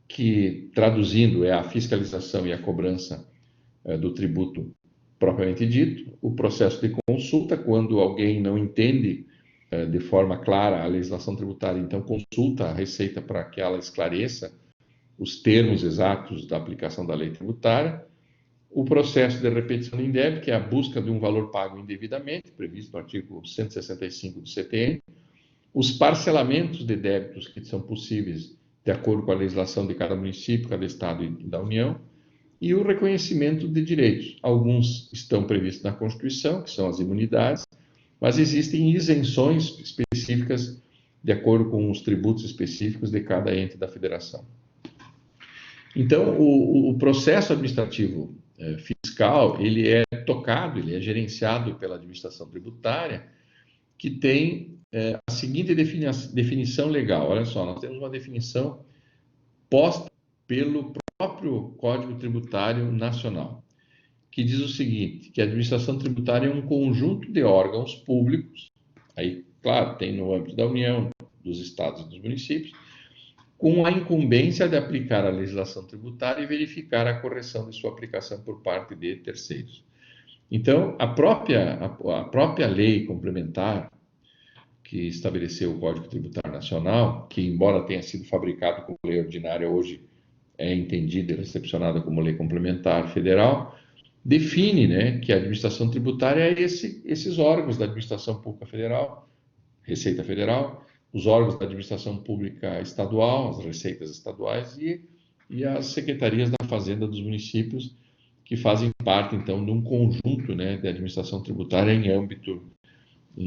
que, traduzindo, é a fiscalização e a cobrança do tributo propriamente dito. O processo de consulta, quando alguém não entende de forma clara a legislação tributária, então consulta a Receita para que ela esclareça os termos exatos da aplicação da lei tributária. O processo de repetição de indébito, que é a busca de um valor pago indevidamente, previsto no artigo 165 do CTN. Os parcelamentos de débitos que são possíveis de acordo com a legislação de cada município, cada estado e da União, e o reconhecimento de direitos. Alguns estão previstos na Constituição, que são as imunidades, mas existem isenções específicas de acordo com os tributos específicos de cada ente da federação. Então, o processo administrativo fiscal, ele é tocado, ele é gerenciado pela administração tributária, que tem a seguinte definição legal. Olha só, nós temos uma definição posta pelo próprio Código Tributário Nacional, que diz o seguinte, que a administração tributária é um conjunto de órgãos públicos, aí, claro, tem no âmbito da União, dos estados e dos municípios, com a incumbência de aplicar a legislação tributária e verificar a correção de sua aplicação por parte de terceiros. Então, a própria lei complementar que estabeleceu o Código Tributário Nacional, que embora tenha sido fabricado como lei ordinária, hoje é entendida e recepcionada como lei complementar federal, define, né, que a administração tributária é esses órgãos da administração pública federal, Receita Federal, os órgãos da administração pública estadual, as receitas estaduais e as secretarias da Fazenda dos municípios, que fazem parte, então, de um conjunto, né, de administração tributária em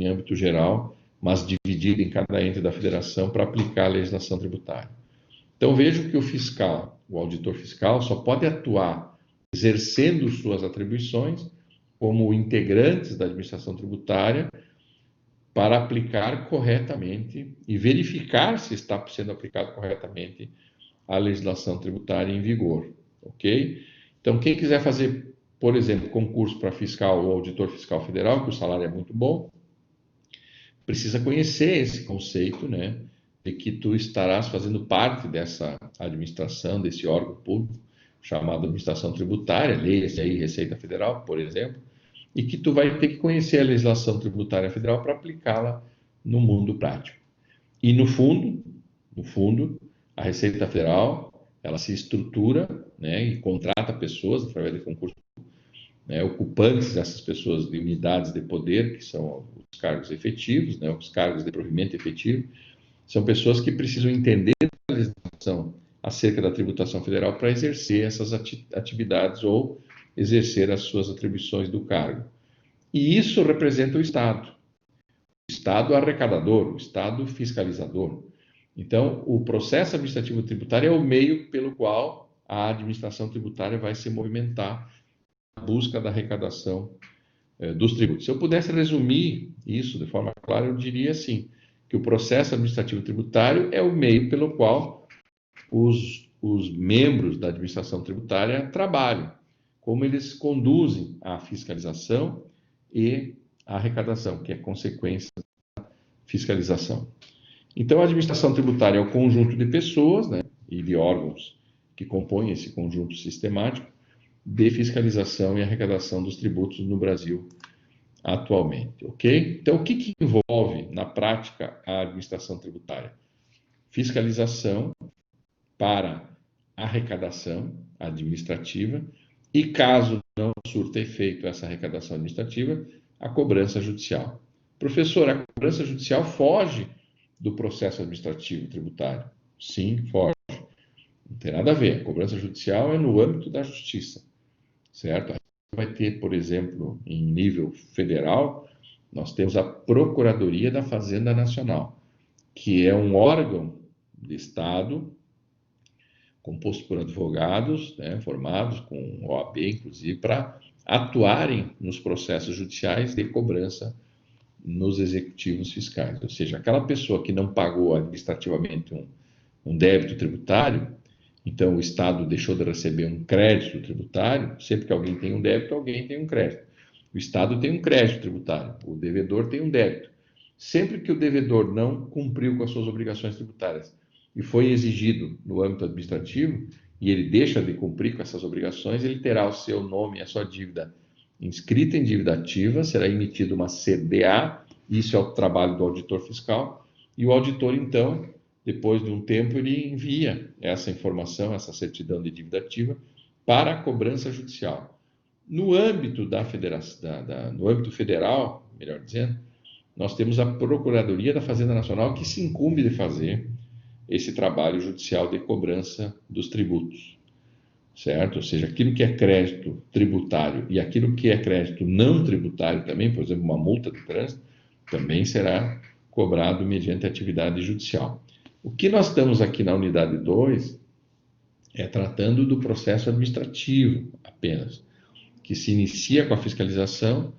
âmbito geral, mas dividido em cada ente da federação para aplicar a legislação tributária. Então, vejo que o fiscal, o auditor fiscal, só pode atuar exercendo suas atribuições como integrantes da administração tributária para aplicar corretamente e verificar se está sendo aplicado corretamente a legislação tributária em vigor, ok? Então, quem quiser fazer, por exemplo, concurso para fiscal ou auditor fiscal federal, que o salário é muito bom, precisa conhecer esse conceito, né, de que tu estarás fazendo parte dessa administração, desse órgão público chamado administração tributária, leia-se aí Receita Federal, por exemplo, e que tu vai ter que conhecer a legislação tributária federal para aplicá-la no mundo prático. E no fundo, a Receita Federal, ela se estrutura, né, e contrata pessoas através de concurso, né, ocupantes dessas pessoas de unidades de poder, que são os cargos efetivos, né, os cargos de provimento efetivo, são pessoas que precisam entender a legislação acerca da tributação federal para exercer essas atividades ou exercer as suas atribuições do cargo. E isso representa o Estado arrecadador, o Estado fiscalizador. Então, o processo administrativo tributário é o meio pelo qual a administração tributária vai se movimentar na busca da arrecadação dos tributos. Se eu pudesse resumir isso de forma clara, eu diria assim, que o processo administrativo tributário é o meio pelo qual os membros da administração tributária trabalham, como eles conduzem a fiscalização e a arrecadação, que é consequência da fiscalização. Então, a administração tributária é o conjunto de pessoas, né, e de órgãos que compõem esse conjunto sistemático de fiscalização e arrecadação dos tributos no Brasil atualmente, ok? Então, o que envolve, na prática, a administração tributária? Fiscalização para arrecadação administrativa e, caso não surta efeito essa arrecadação administrativa, a cobrança judicial. Professor, a cobrança judicial foge do processo administrativo tributário? Sim, foge. Não tem nada a ver. A cobrança judicial é no âmbito da justiça, certo? Vai ter, por exemplo, em nível federal, nós temos a Procuradoria da Fazenda Nacional, que é um órgão de Estado composto por advogados, né, formados com OAB, inclusive, para atuarem nos processos judiciais de cobrança nos executivos fiscais. Ou seja, aquela pessoa que não pagou administrativamente um débito tributário, então o Estado deixou de receber um crédito tributário, sempre que alguém tem um débito, alguém tem um crédito. O Estado tem um crédito tributário, o devedor tem um débito. Sempre que o devedor não cumpriu com as suas obrigações tributárias e foi exigido no âmbito administrativo, e ele deixa de cumprir com essas obrigações, ele terá o seu nome e a sua dívida inscrita em dívida ativa, será emitida uma CDA, isso é o trabalho do auditor fiscal, e o auditor, então, depois de um tempo, ele envia essa informação, essa certidão de dívida ativa, para a cobrança judicial. No âmbito no âmbito federal, melhor dizendo, nós temos a Procuradoria da Fazenda Nacional, que se incumbe de fazer esse trabalho judicial de cobrança dos tributos, certo? Ou seja, aquilo que é crédito tributário e aquilo que é crédito não tributário também, por exemplo, uma multa de trânsito, também será cobrado mediante atividade judicial. O que nós estamos aqui na unidade 2 é tratando do processo administrativo apenas, que se inicia com a fiscalização,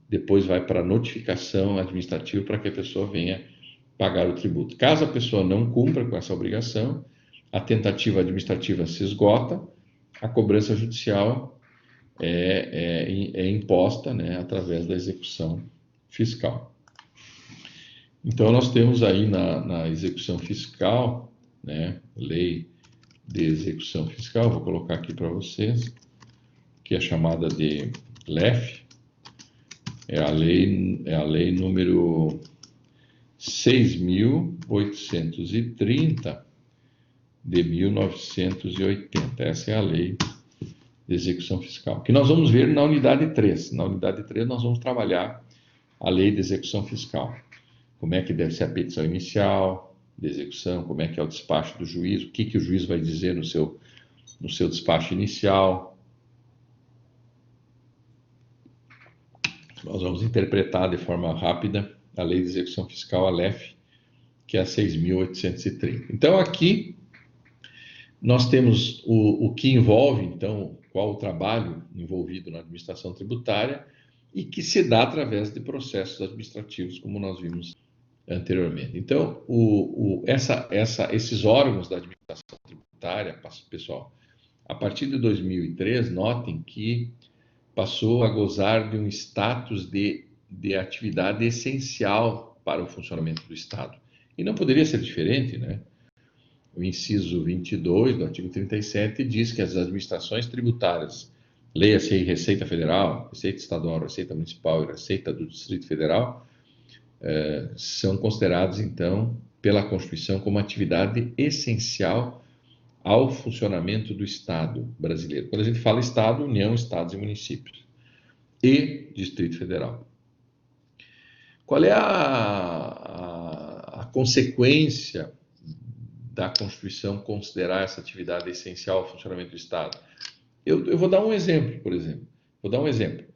depois vai para a notificação administrativa para que a pessoa venha pagar o tributo. Caso a pessoa não cumpra com essa obrigação, a tentativa administrativa se esgota, a cobrança judicial é imposta, né, através da execução fiscal. Então, nós temos aí na execução fiscal, né, lei de execução fiscal, vou colocar aqui para vocês, que é chamada de LEF, é a lei número 6.830 de 1980. Essa é a lei de execução fiscal, que nós vamos ver na unidade 3. Na unidade 3 nós vamos trabalhar a lei de execução fiscal. Como é que deve ser a petição inicial de execução, como é que é o despacho do juiz, o que o juiz vai dizer no seu despacho inicial. Nós vamos interpretar de forma rápida a Lei de Execução Fiscal, a LEF, que é a 6.830. Então, aqui, nós temos o que envolve, então, qual o trabalho envolvido na administração tributária, e que se dá através de processos administrativos, como nós vimos anteriormente. Então, esses órgãos da administração tributária, pessoal, a partir de 2003, notem que passou a gozar de um status de atividade essencial para o funcionamento do Estado. E não poderia ser diferente, né? O inciso 22 do artigo 37 diz que as administrações tributárias, leia-se aí Receita Federal, Receita Estadual, Receita Municipal e Receita do Distrito Federal, são considerados, então, pela Constituição como atividade essencial ao funcionamento do Estado brasileiro. Quando a gente fala Estado, União, Estados e Municípios e Distrito Federal. Qual é a consequência da Constituição considerar essa atividade essencial ao funcionamento do Estado? Eu vou dar um exemplo, por exemplo. Vou dar um exemplo.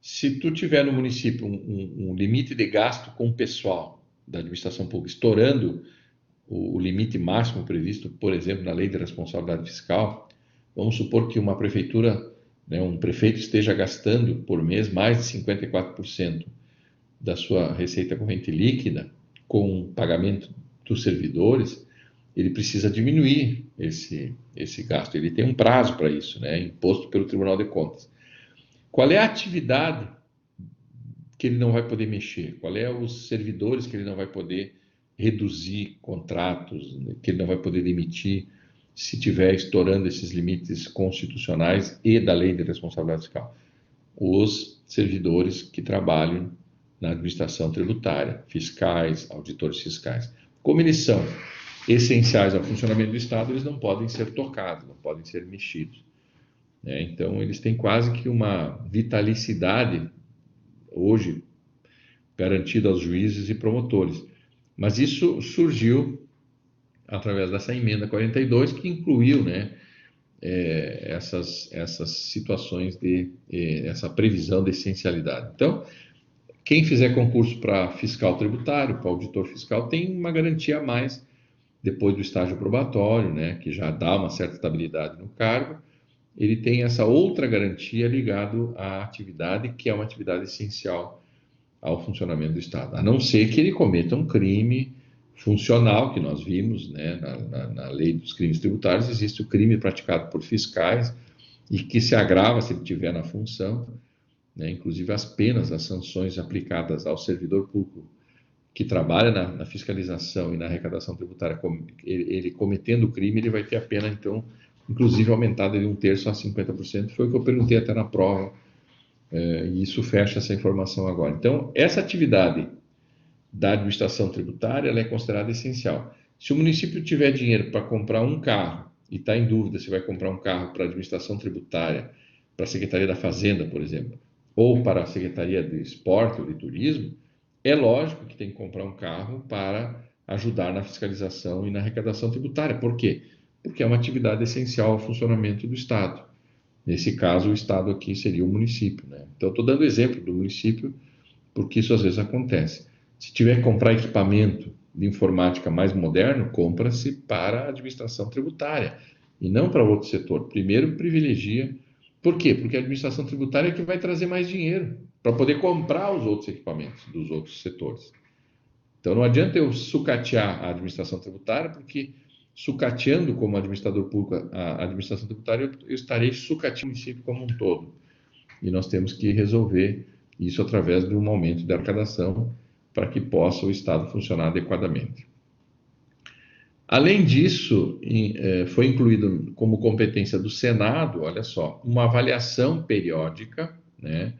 Se tu tiver no município um limite de gasto com o pessoal da administração pública, estourando o limite máximo previsto, por exemplo, na Lei de Responsabilidade Fiscal, vamos supor que uma prefeitura, né, um prefeito esteja gastando por mês mais de 54% da sua receita corrente líquida com o pagamento dos servidores, ele precisa diminuir esse gasto. Ele tem um prazo para isso, né, imposto pelo Tribunal de Contas. Qual é a atividade que ele não vai poder mexer? Qual é os servidores que ele não vai poder reduzir contratos, que ele não vai poder demitir se estiver estourando esses limites constitucionais e da Lei de Responsabilidade Fiscal? Os servidores que trabalham na administração tributária, fiscais, auditores fiscais. Como eles são essenciais ao funcionamento do Estado, eles não podem ser tocados, não podem ser mexidos. Então, eles têm quase que uma vitalicidade hoje garantida aos juízes e promotores. Mas isso surgiu através dessa emenda 42, que incluiu, né, essas situações essa previsão de essencialidade. Então, quem fizer concurso para fiscal tributário, para auditor fiscal, tem uma garantia a mais depois do estágio probatório, né, que já dá uma certa estabilidade no cargo. Ele tem essa outra garantia ligado à atividade, que é uma atividade essencial ao funcionamento do Estado, a não ser que ele cometa um crime funcional, que nós vimos, né, na lei dos crimes tributários, existe o crime praticado por fiscais e que se agrava se ele estiver na função, né, inclusive as penas, as sanções aplicadas ao servidor público que trabalha na fiscalização e na arrecadação tributária, ele cometendo o crime, ele vai ter a pena, então, inclusive aumentada de 1/3 a 50%, foi o que eu perguntei até na prova, e isso fecha essa informação agora. Então, essa atividade da administração tributária, ela é considerada essencial. Se o município tiver dinheiro para comprar um carro, e está em dúvida se vai comprar um carro para a administração tributária, para a Secretaria da Fazenda, por exemplo, ou para a Secretaria de Esporte ou de Turismo, é lógico que tem que comprar um carro para ajudar na fiscalização e na arrecadação tributária. Por quê? Porque é uma atividade essencial ao funcionamento do Estado. Nesse caso, o Estado aqui seria o município, né? Então, estou dando exemplo do município, porque isso às vezes acontece. Se tiver que comprar equipamento de informática mais moderno, compra-se para a administração tributária e não para outro setor. Primeiro, privilegia. Por quê? Porque a administração tributária é que vai trazer mais dinheiro para poder comprar os outros equipamentos dos outros setores. Então, não adianta eu sucatear a administração tributária, porque sucateando como administrador público a administração tributária, eu estarei sucateando o município como um todo. E nós temos que resolver isso através de um aumento da arrecadação para que possa o Estado funcionar adequadamente. Além disso, foi incluído como competência do Senado, olha só, uma avaliação periódica, né,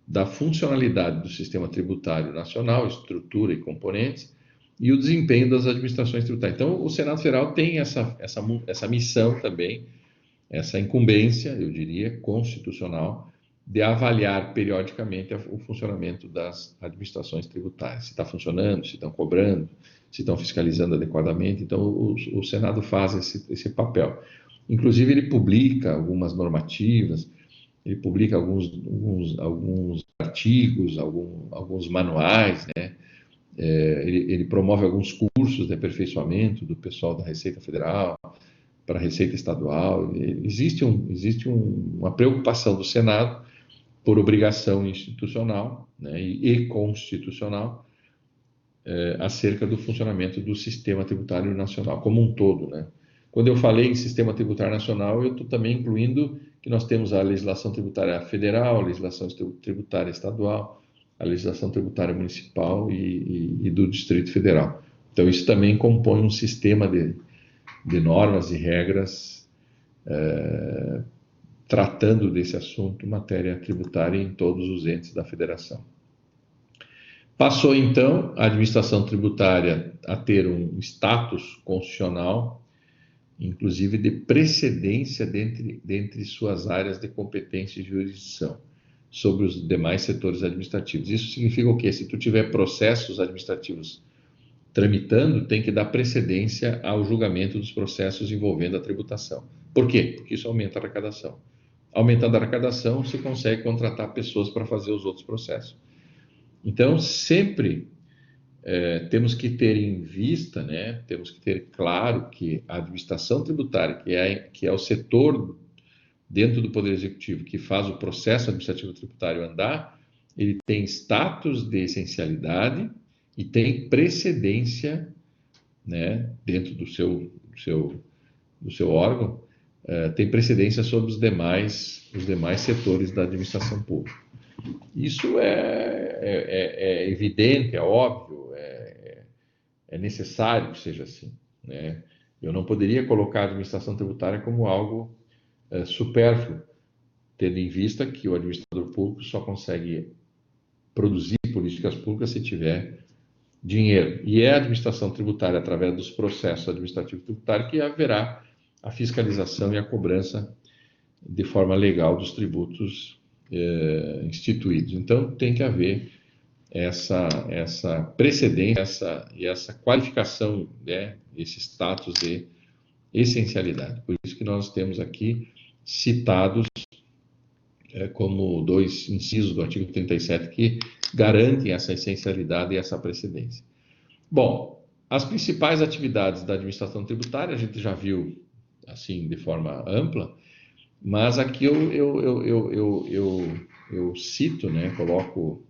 da funcionalidade do sistema tributário nacional, estrutura e componentes, e o desempenho das administrações tributárias. Então, o Senado Federal tem essa missão também, essa incumbência, eu diria, constitucional, de avaliar periodicamente o funcionamento das administrações tributárias, se está funcionando, se estão cobrando, se estão fiscalizando adequadamente. Então, o Senado faz esse papel. Inclusive, ele publica algumas normativas, ele publica alguns artigos, alguns manuais, né? Ele promove alguns cursos de aperfeiçoamento do pessoal da Receita Federal para a Receita Estadual. Existe uma preocupação do Senado por obrigação institucional, né, e constitucional, acerca do funcionamento do sistema tributário nacional como um todo, né? Quando eu falei em sistema tributário nacional, eu estou também incluindo que nós temos a legislação tributária federal, a legislação tributária estadual, a legislação tributária municipal e do Distrito Federal. Então, isso também compõe um sistema de normas e regras tratando desse assunto, matéria tributária, em todos os entes da federação. Passou, então, a administração tributária a ter um status constitucional, inclusive de precedência dentre suas áreas de competência e jurisdição, sobre os demais setores administrativos. Isso significa o quê? Se tu tiver processos administrativos tramitando, tem que dar precedência ao julgamento dos processos envolvendo a tributação. Por quê? Porque isso aumenta a arrecadação. Aumentando a arrecadação, se consegue contratar pessoas para fazer os outros processos. Então, sempre temos que ter em vista, né, temos que ter claro que a administração tributária, que é o setor dentro do Poder Executivo que faz o processo administrativo tributário andar, ele tem status de essencialidade e tem precedência, né, dentro do seu órgão, tem precedência sobre os demais setores da administração pública. Isso é evidente, é óbvio, é necessário que seja assim, né? Eu não poderia colocar a administração tributária como algo supérfluo, tendo em vista que o administrador público só consegue produzir políticas públicas se tiver dinheiro. E é a administração tributária, através dos processos administrativos tributários, que haverá a fiscalização e a cobrança de forma legal dos tributos instituídos. Então, tem que haver essa precedência e essa qualificação, né, esse status de essencialidade. Por isso que nós temos aqui citados como dois incisos do artigo 37 que garantem essa essencialidade e essa precedência. Bom, as principais atividades da administração tributária a gente já viu assim de forma ampla, mas aqui eu cito, né, coloco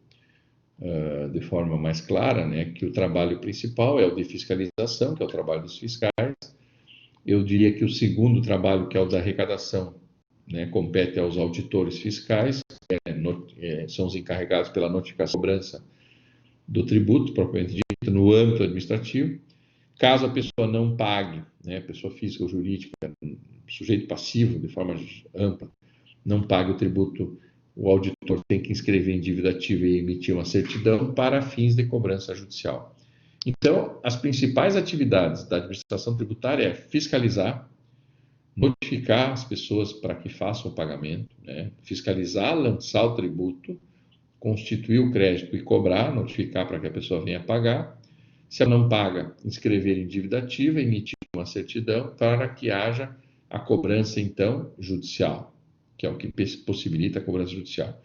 de forma mais clara, né, que o trabalho principal é o de fiscalização, que é o trabalho dos fiscais. Eu diria que o segundo trabalho, que é o da arrecadação, né, compete aos auditores fiscais, são os encarregados pela notificação e cobrança do tributo, propriamente dito, no âmbito administrativo. Caso a pessoa não pague, né, pessoa física ou jurídica, sujeito passivo, de forma ampla, não pague o tributo, o auditor tem que inscrever em dívida ativa e emitir uma certidão para fins de cobrança judicial. Então, as principais atividades da administração tributária é fiscalizar, notificar as pessoas para que façam o pagamento, né, fiscalizar, lançar o tributo, constituir o crédito e cobrar, notificar para que a pessoa venha pagar. Se ela não paga, inscrever em dívida ativa, emitir uma certidão para que haja a cobrança, então, judicial, que é o que possibilita a cobrança judicial.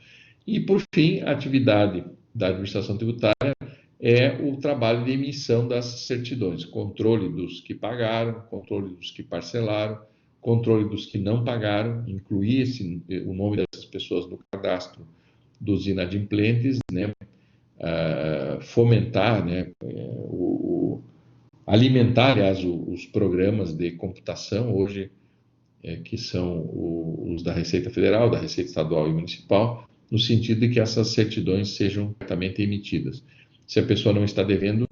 E, por fim, a atividade da administração tributária é o trabalho de emissão das certidões, controle dos que pagaram, controle dos que parcelaram, controle dos que não pagaram, incluir o nome dessas pessoas no cadastro dos inadimplentes, né, fomentar, né, alimentar, aliás, os programas de computação hoje, que são os da Receita Federal, da Receita Estadual e Municipal, no sentido de que essas certidões sejam corretamente emitidas. Se a pessoa não está devendo,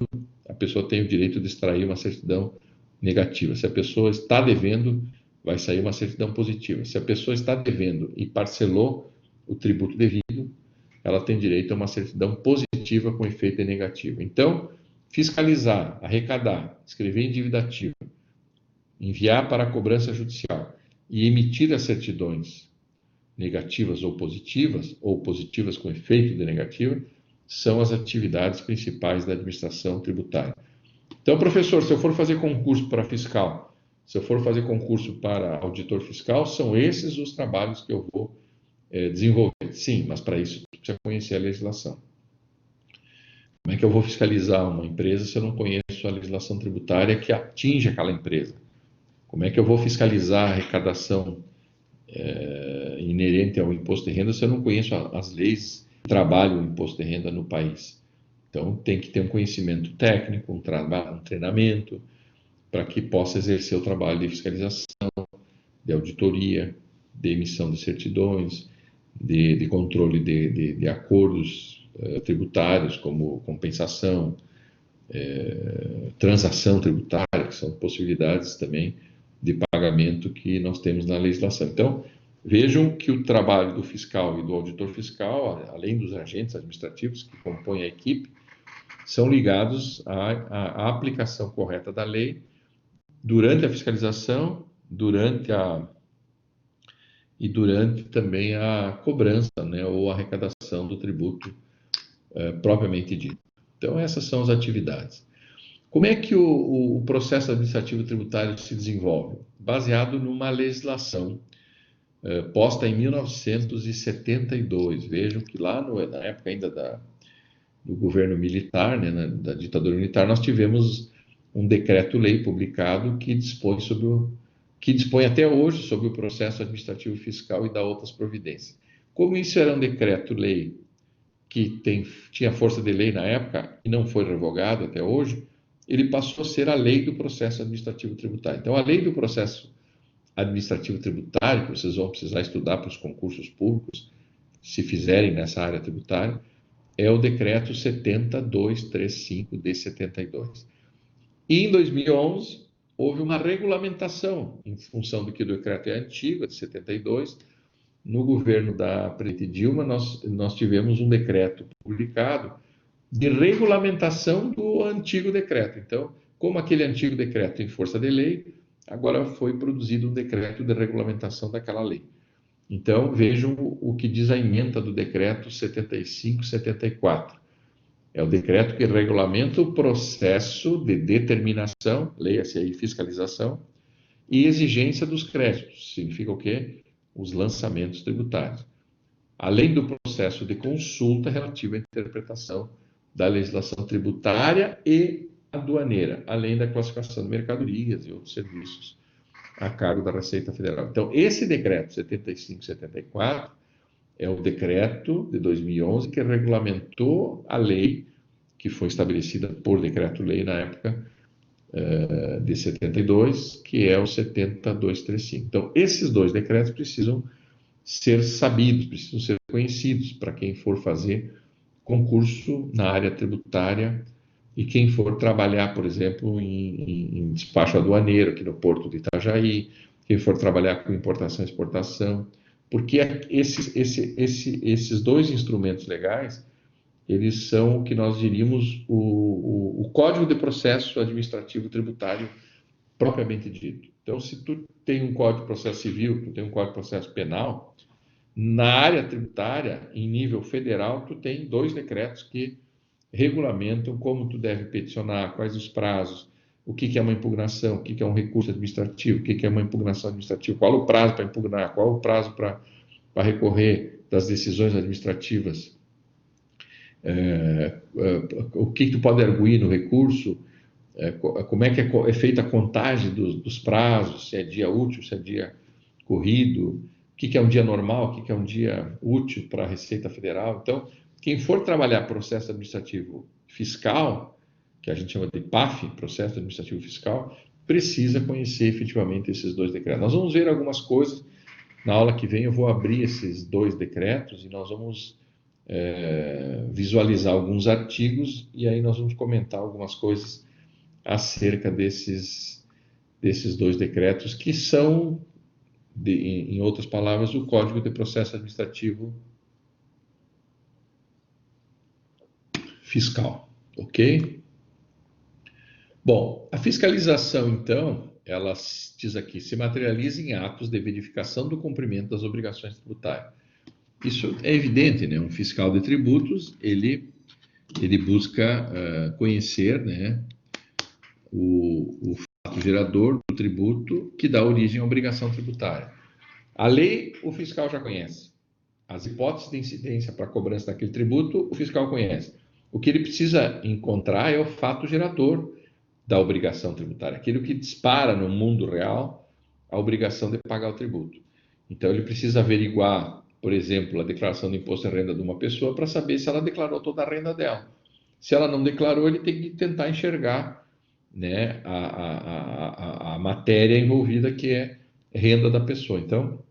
a pessoa tem o direito de extrair uma certidão negativa. Se a pessoa está devendo, vai sair uma certidão positiva. Se a pessoa está devendo e parcelou o tributo devido, ela tem direito a uma certidão positiva com efeito negativo. Então, fiscalizar, arrecadar, escrever em dívida ativa, enviar para a cobrança judicial e emitir as certidões negativas ou positivas com efeito de negativa, são as atividades principais da administração tributária. Então, professor, se eu for fazer concurso para fiscal, se eu for fazer concurso para auditor fiscal, são esses os trabalhos que eu vou desenvolver. Sim, mas para isso precisa conhecer a legislação. Como é que eu vou fiscalizar uma empresa se eu não conheço a legislação tributária que atinge aquela empresa? Como é que eu vou fiscalizar a arrecadação inerente ao imposto de renda se eu não conheço as leis que trabalham o imposto de renda no país. Então, tem que ter um conhecimento técnico, um treinamento, para que possa exercer o trabalho de fiscalização, de auditoria, de emissão de certidões, de controle de acordos tributários, como compensação, transação tributária, que são possibilidades também de pagamento que nós temos na legislação. Então, vejam que o trabalho do fiscal e do auditor fiscal, além dos agentes administrativos que compõem a equipe, são ligados à aplicação correta da lei durante a fiscalização, durante também a cobrança, né, ou arrecadação do tributo propriamente dito. Então, essas são as atividades. Como é que o processo administrativo tributário se desenvolve? Baseado numa legislação posta em 1972. Vejam que lá na época ainda do governo militar, né, da ditadura militar, nós tivemos um decreto-lei publicado que dispõe até hoje sobre o processo administrativo fiscal e dá outras providências. Como isso era um decreto-lei que tinha força de lei na época e não foi revogado até hoje, ele passou a ser a lei do processo administrativo tributário. Então, a lei do processo administrativo tributário, que vocês vão precisar estudar para os concursos públicos, se fizerem nessa área tributária, é o decreto 70235 de 72. E em 2011, houve uma regulamentação, em função do que o decreto é antigo, é de 72. No governo da presidente Dilma, nós tivemos um decreto publicado de regulamentação do antigo decreto. Então, como aquele antigo decreto tem força de lei, agora foi produzido um decreto de regulamentação daquela lei. Então, vejam o que diz a ementa do decreto 75/74. É o decreto que regulamenta o processo de determinação, leia-se aí fiscalização, e exigência dos créditos. Significa o quê? Os lançamentos tributários. Além do processo de consulta relativo à interpretação da legislação tributária e aduaneira, além da classificação de mercadorias e outros serviços a cargo da Receita Federal. Então, esse decreto 75/74 é o decreto de 2011 que regulamentou a lei que foi estabelecida por decreto-lei na época de 72, que é o 70235. Então, esses dois decretos precisam ser sabidos, precisam ser conhecidos para quem for fazer concurso na área tributária e quem for trabalhar, por exemplo, em despacho aduaneiro aqui no Porto de Itajaí, quem for trabalhar com importação e exportação, porque esses dois instrumentos legais, eles são o que nós diríamos o Código de Processo Administrativo Tributário propriamente dito. Então, se tu tem um Código de Processo Civil, tu tem um Código de Processo Penal, na área tributária, em nível federal, tu tem dois decretos que regulamentam como tu deve peticionar, quais os prazos, o que é uma impugnação, o que é um recurso administrativo, o que é uma impugnação administrativa, qual o prazo para impugnar, qual o prazo para recorrer das decisões administrativas, o que tu pode arguir no recurso, como é que é feita a contagem dos prazos, se é dia útil, se é dia corrido, o que é um dia normal, o que é um dia útil para a Receita Federal. Então, quem for trabalhar processo administrativo fiscal, que a gente chama de PAF, processo administrativo fiscal, precisa conhecer efetivamente esses dois decretos. Nós vamos ver algumas coisas, na aula que vem eu vou abrir esses dois decretos e nós vamos visualizar alguns artigos e aí nós vamos comentar algumas coisas acerca desses dois decretos que são, em outras palavras, o Código de Processo Administrativo Fiscal, ok? Bom, a fiscalização, então, ela diz aqui, se materializa em atos de verificação do cumprimento das obrigações tributárias. Isso é evidente, né? Um fiscal de tributos, ele busca conhecer, né, o fato gerador do tributo que dá origem à obrigação tributária. A lei, o fiscal já conhece. As hipóteses de incidência para a cobrança daquele tributo, o fiscal conhece. O que ele precisa encontrar é o fato gerador da obrigação tributária, aquilo que dispara no mundo real a obrigação de pagar o tributo. Então, ele precisa averiguar, por exemplo, a declaração de imposto de renda de uma pessoa para saber se ela declarou toda a renda dela. Se ela não declarou, ele tem que tentar enxergar, né, a matéria envolvida, que é renda da pessoa. Então,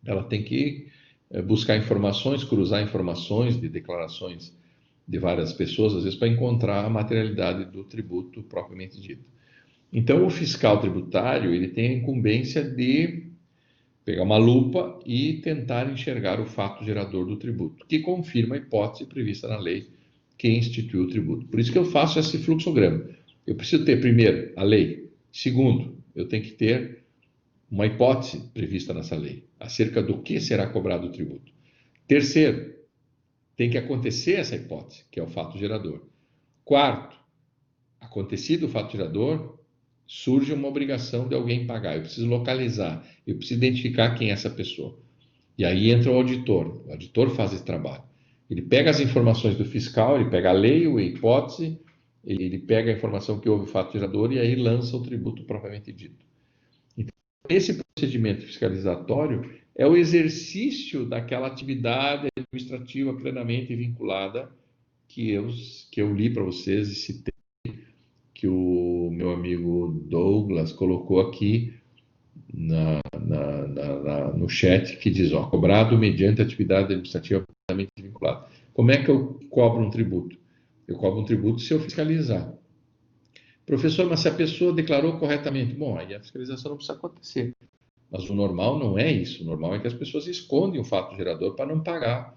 ela tem que buscar informações, cruzar informações de declarações de várias pessoas, às vezes, para encontrar a materialidade do tributo propriamente dito. Então, o fiscal tributário, ele tem a incumbência de pegar uma lupa e tentar enxergar o fato gerador do tributo, que confirma a hipótese prevista na lei que instituiu o tributo. Por isso que eu faço esse fluxograma. Eu preciso ter, primeiro, a lei. Segundo, eu tenho que ter uma hipótese prevista nessa lei, acerca do que será cobrado o tributo. Terceiro, tem que acontecer essa hipótese, que é o fato gerador. Quarto, acontecido o fato gerador, surge uma obrigação de alguém pagar. Eu preciso localizar, eu preciso identificar quem é essa pessoa. E aí entra o auditor faz esse trabalho. Ele pega as informações do fiscal, ele pega a lei, a hipótese, ele pega a informação que houve o fato gerador e aí lança o tributo propriamente dito. Então, esse procedimento fiscalizatório é o exercício daquela atividade administrativa plenamente vinculada que eu li para vocês e citei, que o meu amigo Douglas colocou aqui no chat, que diz, ó, cobrado mediante atividade administrativa plenamente vinculada. Como é que eu cobro um tributo? Eu cobro um tributo se eu fiscalizar. Professor, mas se a pessoa declarou corretamente, bom, aí a fiscalização não precisa acontecer. Mas o normal não é isso. O normal é que as pessoas escondem o fato gerador para não pagar,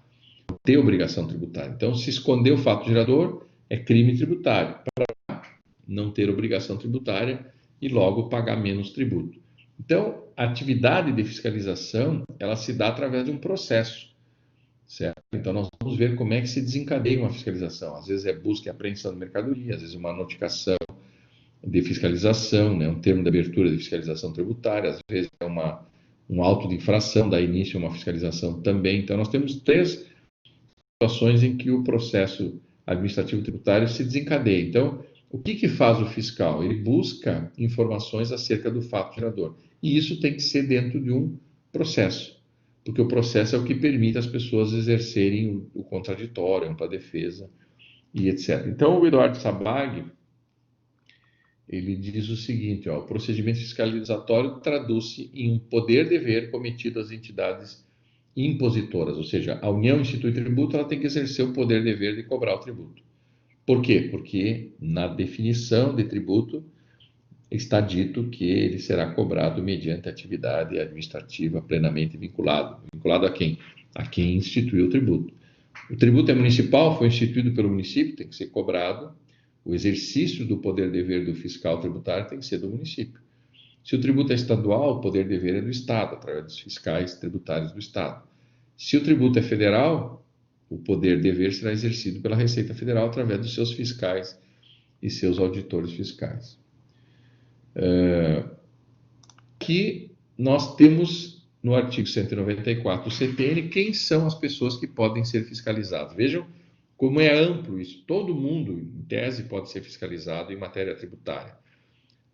ter obrigação tributária. Então, se esconder o fato gerador, é crime tributário, para não ter obrigação tributária e logo pagar menos tributo. Então, a atividade de fiscalização, ela se dá através de um processo, certo? Então, nós vamos ver como é que se desencadeia uma fiscalização. Às vezes é busca e apreensão de mercadoria, às vezes uma notificação de fiscalização, né? Um termo de abertura de fiscalização tributária, às vezes é um auto de infração, dá início a uma fiscalização também. Então, nós temos 3 situações em que o processo administrativo tributário se desencadeia. Então, o que faz o fiscal? Ele busca informações acerca do fato gerador. E isso tem que ser dentro de um processo, porque o processo é o que permite as pessoas exercerem o contraditório, a ampla defesa e etc. Então, o Eduardo Sabag, ele diz o seguinte, ó, o procedimento fiscalizatório traduz-se em um poder-dever cometido às entidades impositoras, ou seja, a União institui tributo, ela tem que exercer o poder-dever de cobrar o tributo. Por quê? Porque na definição de tributo está dito que ele será cobrado mediante atividade administrativa plenamente vinculado. Vinculado a quem? A quem instituiu o tributo. O tributo é municipal, foi instituído pelo município, tem que ser cobrado. O exercício do poder-dever do fiscal tributário tem que ser do município. Se o tributo é estadual, o poder-dever é do Estado, através dos fiscais tributários do Estado. Se o tributo é federal, o poder-dever será exercido pela Receita Federal através dos seus fiscais e seus auditores fiscais. Aqui nós temos no artigo 194 do CTN quem são as pessoas que podem ser fiscalizadas. Vejam como é amplo isso. Todo mundo, em tese, pode ser fiscalizado em matéria tributária.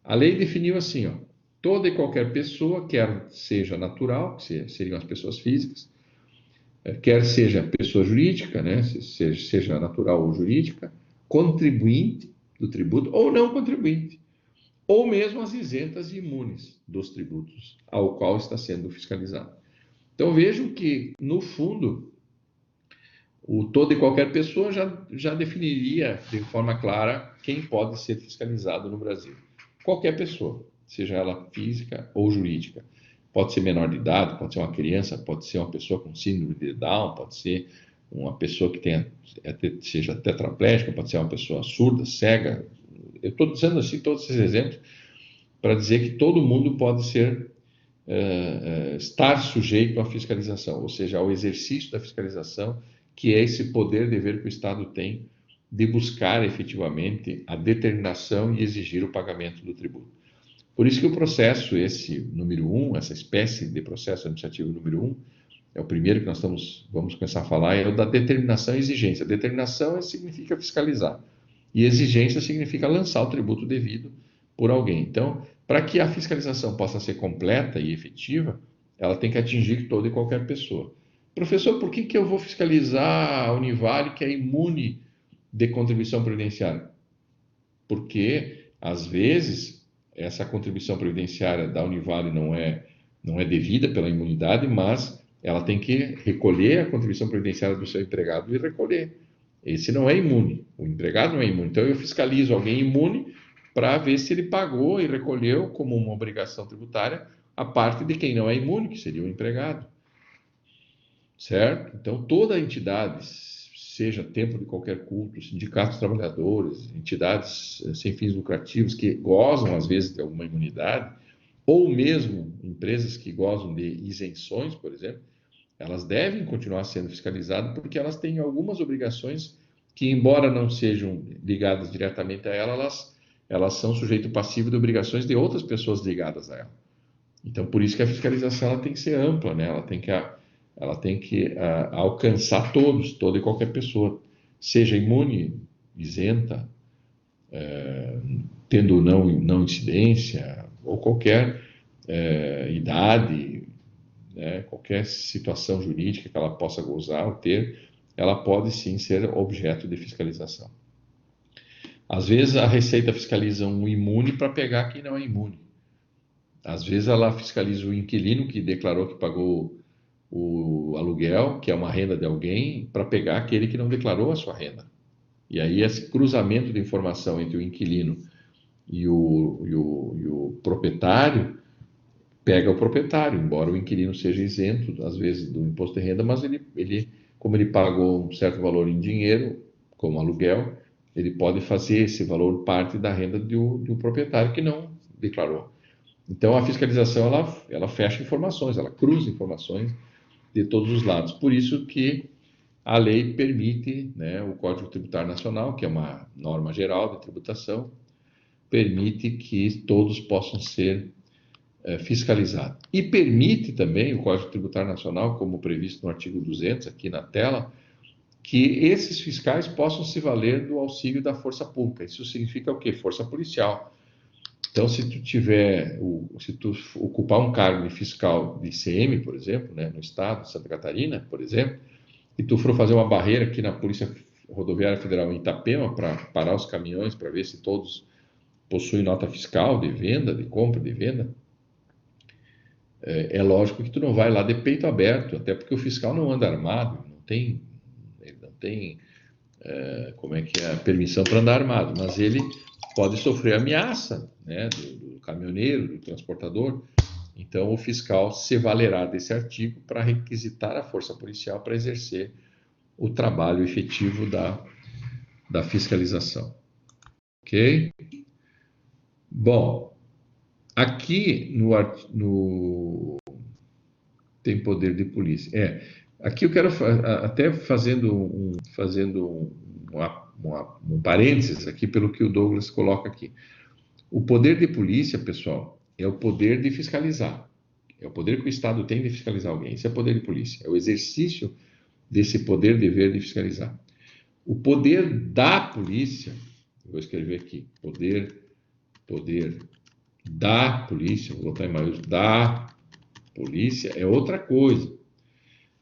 A lei definiu assim, ó, toda e qualquer pessoa, quer seja natural, que seriam as pessoas físicas, quer seja pessoa jurídica, né, seja natural ou jurídica, contribuinte do tributo ou não contribuinte, ou mesmo as isentas e imunes dos tributos ao qual está sendo fiscalizado. Então vejam que, no fundo, o toda e qualquer pessoa já definiria de forma clara quem pode ser fiscalizado no Brasil. Qualquer pessoa, seja ela física ou jurídica. Pode ser menor de idade, pode ser uma criança, pode ser uma pessoa com síndrome de Down, pode ser uma pessoa que seja tetraplégica, pode ser uma pessoa surda, cega. Eu estou dizendo assim todos esses exemplos para dizer que todo mundo pode estar sujeito à fiscalização, ou seja, ao exercício da fiscalização, que é esse poder-dever que o Estado tem de buscar efetivamente a determinação e exigir o pagamento do tributo. Por isso que o processo, esse número 1, essa espécie de processo administrativo número 1, é o primeiro que nós vamos começar a falar, é o da determinação e exigência. Determinação significa fiscalizar, e exigência significa lançar o tributo devido por alguém. Então, para que a fiscalização possa ser completa e efetiva, ela tem que atingir toda e qualquer pessoa. Professor, por que que eu vou fiscalizar a Univale, que é imune de contribuição previdenciária? Porque, às vezes, essa contribuição previdenciária da Univale não é devida pela imunidade, mas ela tem que recolher a contribuição previdenciária do seu empregado e recolher. Esse não é imune, o empregado não é imune. Então, eu fiscalizo alguém imune para ver se ele pagou e recolheu como uma obrigação tributária a parte de quem não é imune, que seria o empregado. Certo? Então, toda entidade, seja templo de qualquer culto, sindicatos de trabalhadores, entidades sem fins lucrativos que gozam, às vezes, de alguma imunidade, ou mesmo empresas que gozam de isenções, por exemplo, elas devem continuar sendo fiscalizadas porque elas têm algumas obrigações que, embora não sejam ligadas diretamente a elas são sujeito passivo de obrigações de outras pessoas ligadas a ela. Então, por isso que a fiscalização ela tem que ser ampla, né? Ela tem que alcançar todos, toda e qualquer pessoa, seja imune, isenta, tendo não incidência, ou qualquer idade, né? Qualquer situação jurídica que ela possa gozar ou ter, ela pode sim ser objeto de fiscalização. Às vezes a Receita fiscaliza um imune para pegar quem não é imune. Às vezes ela fiscaliza o inquilino que declarou que pagou o aluguel, que é uma renda de alguém, para pegar aquele que não declarou a sua renda. E aí esse cruzamento de informação entre o inquilino e o proprietário pega o proprietário, embora o inquilino seja isento, às vezes, do imposto de renda, mas como ele pagou um certo valor em dinheiro, como aluguel, ele pode fazer esse valor parte da renda do proprietário que não declarou. Então, a fiscalização, ela fecha informações, ela cruza informações de todos os lados. Por isso que a lei permite, né, o Código Tributário Nacional, que é uma norma geral de tributação, permite que todos possam ser fiscalizados. E permite também o Código Tributário Nacional, como previsto no artigo 200, aqui na tela, que esses fiscais possam se valer do auxílio da força pública. Isso significa o quê? Força policial. Então, se tu ocupar um cargo de fiscal de ICM, por exemplo, né, no estado de Santa Catarina, por exemplo, e tu for fazer uma barreira aqui na Polícia Rodoviária Federal em Itapema para parar os caminhões para ver se todos possuem nota fiscal de venda, de compra, de venda, é lógico que tu não vai lá de peito aberto, até porque o fiscal não anda armado, ele não tem como é que é, permissão para andar armado, mas ele pode sofrer ameaça, né, do caminhoneiro, do transportador. Então, o fiscal se valerá desse artigo para requisitar a força policial para exercer o trabalho efetivo da fiscalização. Ok? Bom, aqui tem poder de polícia. Aqui eu quero até fazendo um parênteses aqui pelo que o Douglas coloca aqui. O poder de polícia, pessoal, é o poder de fiscalizar. É o poder que o Estado tem de fiscalizar alguém. Isso é poder de polícia. É o exercício desse poder dever de fiscalizar. O poder da polícia, vou escrever aqui, poder da polícia, vou botar em maiúsculo, da polícia é outra coisa.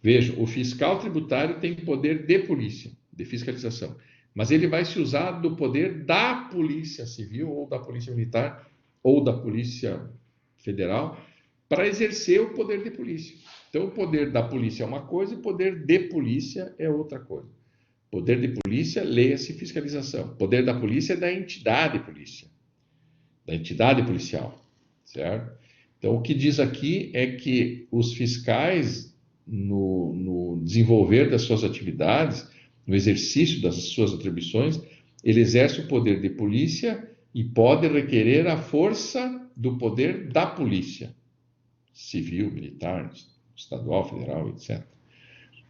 Veja, o fiscal tributário tem poder de polícia, de fiscalização, mas ele vai se usar do poder da polícia civil, ou da polícia militar, ou da polícia federal, para exercer o poder de polícia. Então, o poder da polícia é uma coisa e o poder de polícia é outra coisa. Poder de polícia, leia-se fiscalização. Poder da polícia é da entidade polícia, da entidade policial, certo? Então, o que diz aqui é que os fiscais, no desenvolver das suas atividades, no exercício das suas atribuições, ele exerce o poder de polícia e pode requerer a força do poder da polícia, civil, militar, estadual, federal, etc.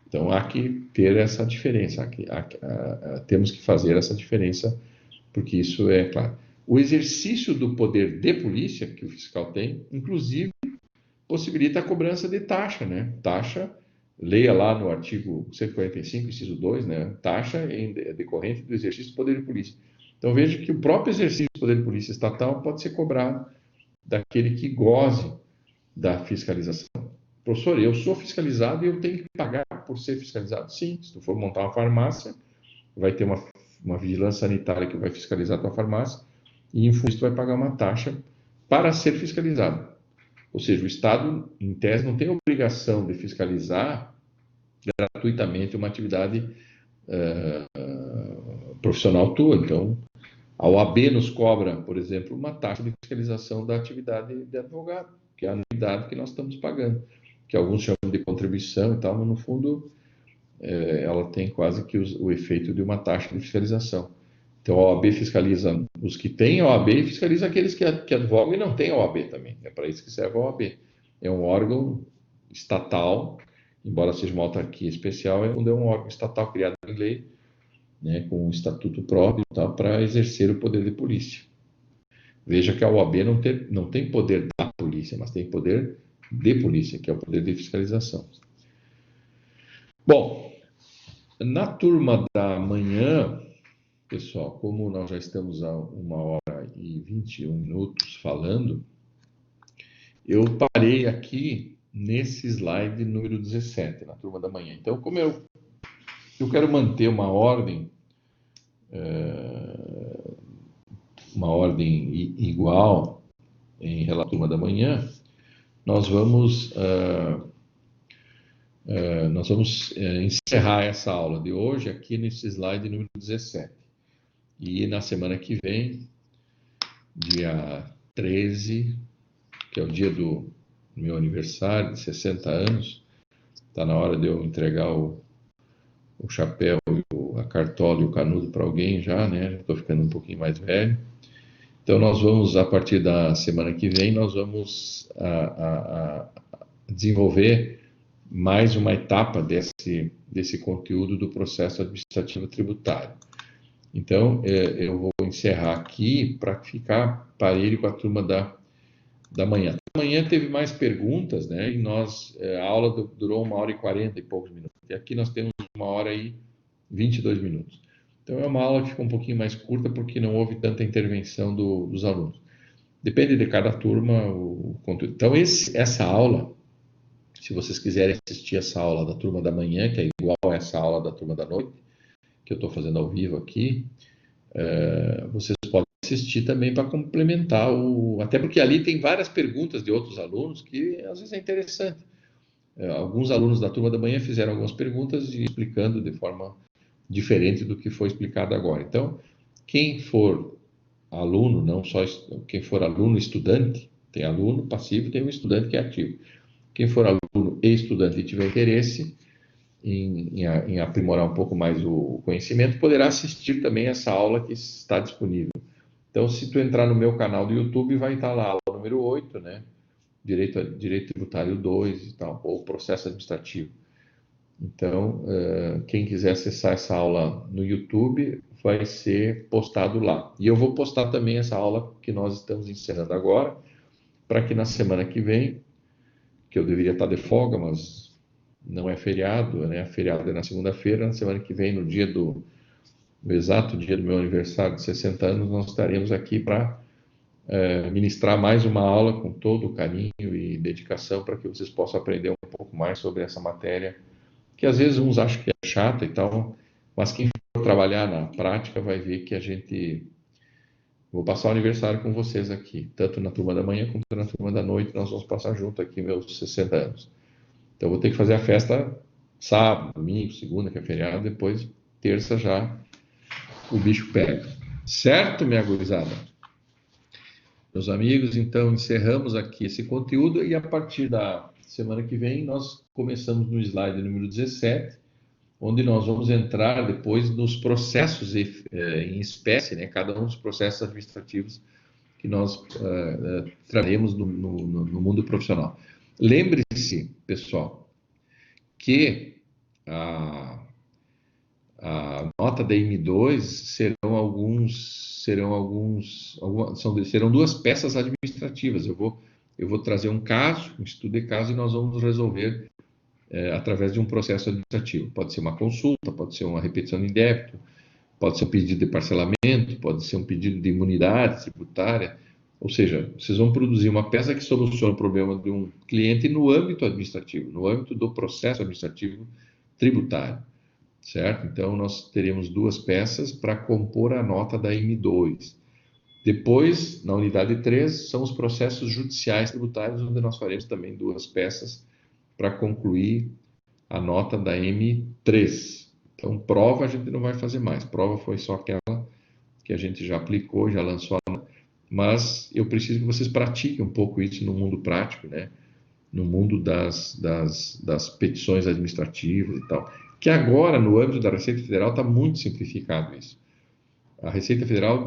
Então, há que ter essa diferença, temos que fazer essa diferença, porque isso é claro. O exercício do poder de polícia que o fiscal tem, inclusive, possibilita a cobrança de taxa, né? Taxa, leia lá no artigo 145, inciso 2, né? Taxa decorrente do exercício do poder de polícia. Então, veja que o próprio exercício do poder de polícia estatal pode ser cobrado daquele que goze da fiscalização. professor, eu sou fiscalizado e eu tenho que pagar por ser fiscalizado? Sim, se tu for montar uma farmácia, vai ter uma vigilância sanitária que vai fiscalizar a tua farmácia e, em função disso, tu vai pagar uma taxa para ser fiscalizado. Ou seja, o Estado, em tese, não tem obrigação de fiscalizar gratuitamente uma atividade profissional tua. Então, a OAB nos cobra, por exemplo, uma taxa de fiscalização da atividade de advogado, que é a anuidade que nós estamos pagando, que alguns chamam de contribuição e tal, mas no fundo ela tem quase que o efeito de uma taxa de fiscalização. Então a OAB fiscaliza os que têm OAB e fiscaliza aqueles que advogam e não têm OAB também. É para isso que serve a OAB. É um órgão estatal, embora seja uma autarquia especial, é um órgão estatal criado em lei, né, com um estatuto próprio para exercer o poder de polícia. Veja que a OAB não tem poder da polícia, mas tem poder de polícia, que é o poder de fiscalização. Bom, na turma da manhã, pessoal, como nós já estamos há 1h21 falando, eu parei aqui nesse slide número 17, na turma da manhã. Então, como eu quero manter uma ordem igual em relação à turma da manhã, nós vamos encerrar essa aula de hoje aqui nesse slide número 17. E na semana que vem, dia 13, que é o dia do meu aniversário, de 60 anos, está na hora de eu entregar o chapéu, a cartola e o canudo para alguém já, né? Estou ficando um pouquinho mais velho. Então nós vamos, a partir da semana que vem, nós vamos desenvolver mais uma etapa desse conteúdo do processo administrativo tributário. Então, eu vou encerrar aqui para ficar parelho com a turma da manhã. Amanhã teve mais perguntas, né? E a aula durou 1h40 e poucos minutos. E aqui nós temos 1h22 minutos. Então, é uma aula que ficou um pouquinho mais curta porque não houve tanta intervenção dos alunos. Depende de cada turma o conteúdo. Então, essa aula, se vocês quiserem assistir essa aula da turma da manhã, que é igual a essa aula da turma da noite, que eu estou fazendo ao vivo aqui, vocês podem assistir também para complementar até porque ali tem várias perguntas de outros alunos que às vezes é interessante. Alguns alunos da turma da manhã fizeram algumas perguntas e explicando de forma diferente do que foi explicado agora. Então, quem for aluno, não só quem for aluno estudante, tem aluno passivo, tem um estudante que é ativo. Quem for aluno e estudante e tiver interesse em aprimorar um pouco mais o conhecimento, poderá assistir também essa aula que está disponível. Então, se tu entrar no meu canal do YouTube, vai estar lá a aula número 8, né? Direito Tributário 2 e tal, ou processo administrativo. Então, quem quiser acessar essa aula no YouTube, vai ser postado lá. E eu vou postar também essa aula que nós estamos encerrando agora, para que na semana que vem, que eu deveria estar de folga, mas não é feriado, né? Feriado é na segunda-feira, na semana que vem, no exato dia do meu aniversário de 60 anos, nós estaremos aqui para ministrar mais uma aula com todo o carinho e dedicação para que vocês possam aprender um pouco mais sobre essa matéria, que às vezes uns acham que é chata e tal, mas quem for trabalhar na prática vai ver que vou passar o aniversário com vocês aqui, tanto na turma da manhã como na turma da noite, nós vamos passar junto aqui meus 60 anos. Então vou ter que fazer a festa sábado, domingo, segunda, que é feriado, depois terça já o bicho pega. Certo, minha gurizada? Meus amigos, então encerramos aqui esse conteúdo e a partir da semana que vem nós começamos no slide número 17, onde nós vamos entrar depois nos processos em espécie, né? Cada um dos processos administrativos que nós traremos no mundo profissional. Lembre-se, pessoal, que a nota da M2 serão duas peças administrativas. Eu vou trazer um caso, um estudo de caso, e nós vamos resolver através de um processo administrativo. Pode ser uma consulta, pode ser uma repetição de débito, pode ser um pedido de parcelamento, pode ser um pedido de imunidade tributária. Ou seja, vocês vão produzir uma peça que soluciona o problema de um cliente no âmbito administrativo, no âmbito do processo administrativo tributário, certo? Então, nós teremos duas peças para compor a nota da M2. Depois, na unidade 3, são os processos judiciais tributários, onde nós faremos também duas peças para concluir a nota da M3. Então, prova a gente não vai fazer mais. Prova foi só aquela que a gente já aplicou, já lançou, mas eu preciso que vocês pratiquem um pouco isso no mundo prático, né? No mundo das petições administrativas e tal. Que agora, no âmbito da Receita Federal, está muito simplificado isso. A Receita Federal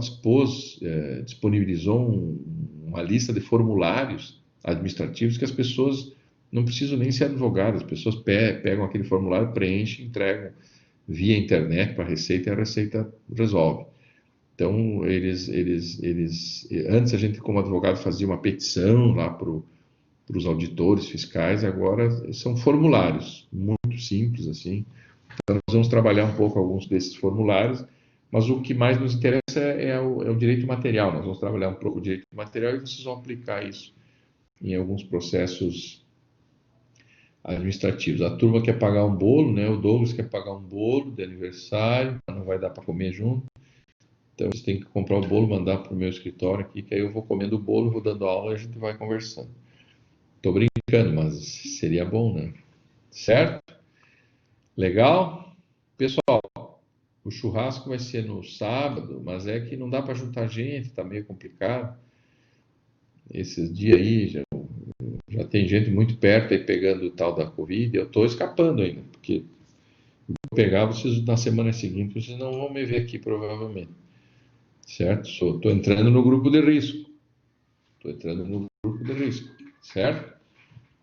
disponibilizou uma lista de formulários administrativos que as pessoas não precisam nem ser advogadas, as pessoas pegam aquele formulário, preenchem, entregam via internet para a Receita e a Receita resolve. Então, antes a gente, como advogado, fazia uma petição lá para os auditores fiscais, agora são formulários muito simples assim. Então, nós vamos trabalhar um pouco alguns desses formulários, mas o que mais nos interessa é o direito material. Nós vamos trabalhar um pouco o direito material e vocês vão aplicar isso em alguns processos administrativos. A turma quer pagar um bolo, né? O Douglas quer pagar um bolo de aniversário, não vai dar para comer junto. Então, você tem que comprar o bolo, mandar para o meu escritório aqui, que aí eu vou comendo o bolo, vou dando aula e a gente vai conversando. Estou brincando, mas seria bom, né? Certo? Legal? Pessoal, o churrasco vai ser no sábado, mas é que não dá para juntar gente, está meio complicado. Esses dias aí, já tem gente muito perto aí pegando o tal da Covid, eu estou escapando ainda, porque eu vou pegar vocês na semana seguinte, vocês não vão me ver aqui provavelmente. Certo? Estou entrando no grupo de risco. Estou entrando no grupo de risco, certo?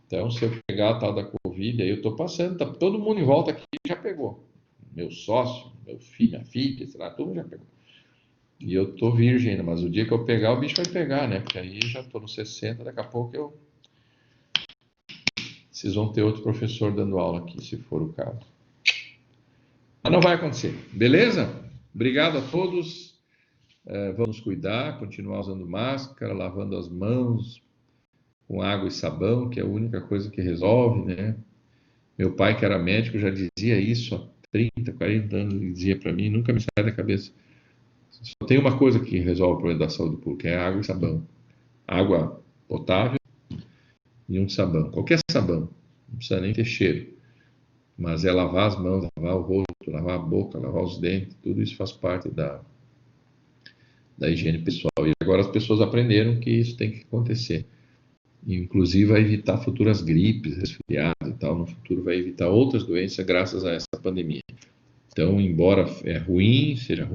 Então, se eu pegar a tal da Covid, aí eu estou passando, tá, todo mundo em volta aqui já pegou. Meu sócio, meu filho, minha filha, sei lá, todo mundo já pegou. E eu estou virgem ainda, mas o dia que eu pegar, o bicho vai pegar, né? Porque aí já estou nos 60, daqui a pouco vocês vão ter outro professor dando aula aqui, se for o caso. Mas não vai acontecer, beleza? Obrigado a todos. Vamos cuidar, continuar usando máscara, lavando as mãos com água e sabão, que é a única coisa que resolve, né? Meu pai, que era médico, já dizia isso há 30, 40 anos, ele dizia para mim, nunca me sai da cabeça. Só tem uma coisa que resolve o problema da saúde pública, é água e sabão. Água potável e um sabão. Qualquer sabão, não precisa nem ter cheiro. Mas é lavar as mãos, lavar o rosto, lavar a boca, lavar os dentes, tudo isso faz parte da higiene pessoal. E agora as pessoas aprenderam que isso tem que acontecer. Inclusive vai evitar futuras gripes, resfriados e tal. No futuro vai evitar outras doenças graças a essa pandemia. Então, embora ruim, seja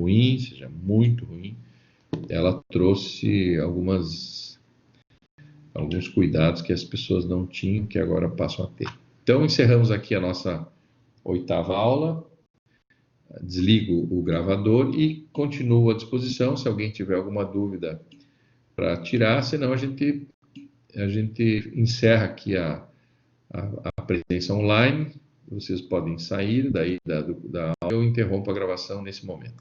muito ruim, ela trouxe alguns cuidados que as pessoas não tinham, que agora passam a ter. Então, encerramos aqui a nossa 8ª aula. Desligo o gravador e continuo à disposição se alguém tiver alguma dúvida para tirar, senão a gente encerra aqui a presença online. Vocês podem sair daí da aula, eu interrompo a gravação nesse momento.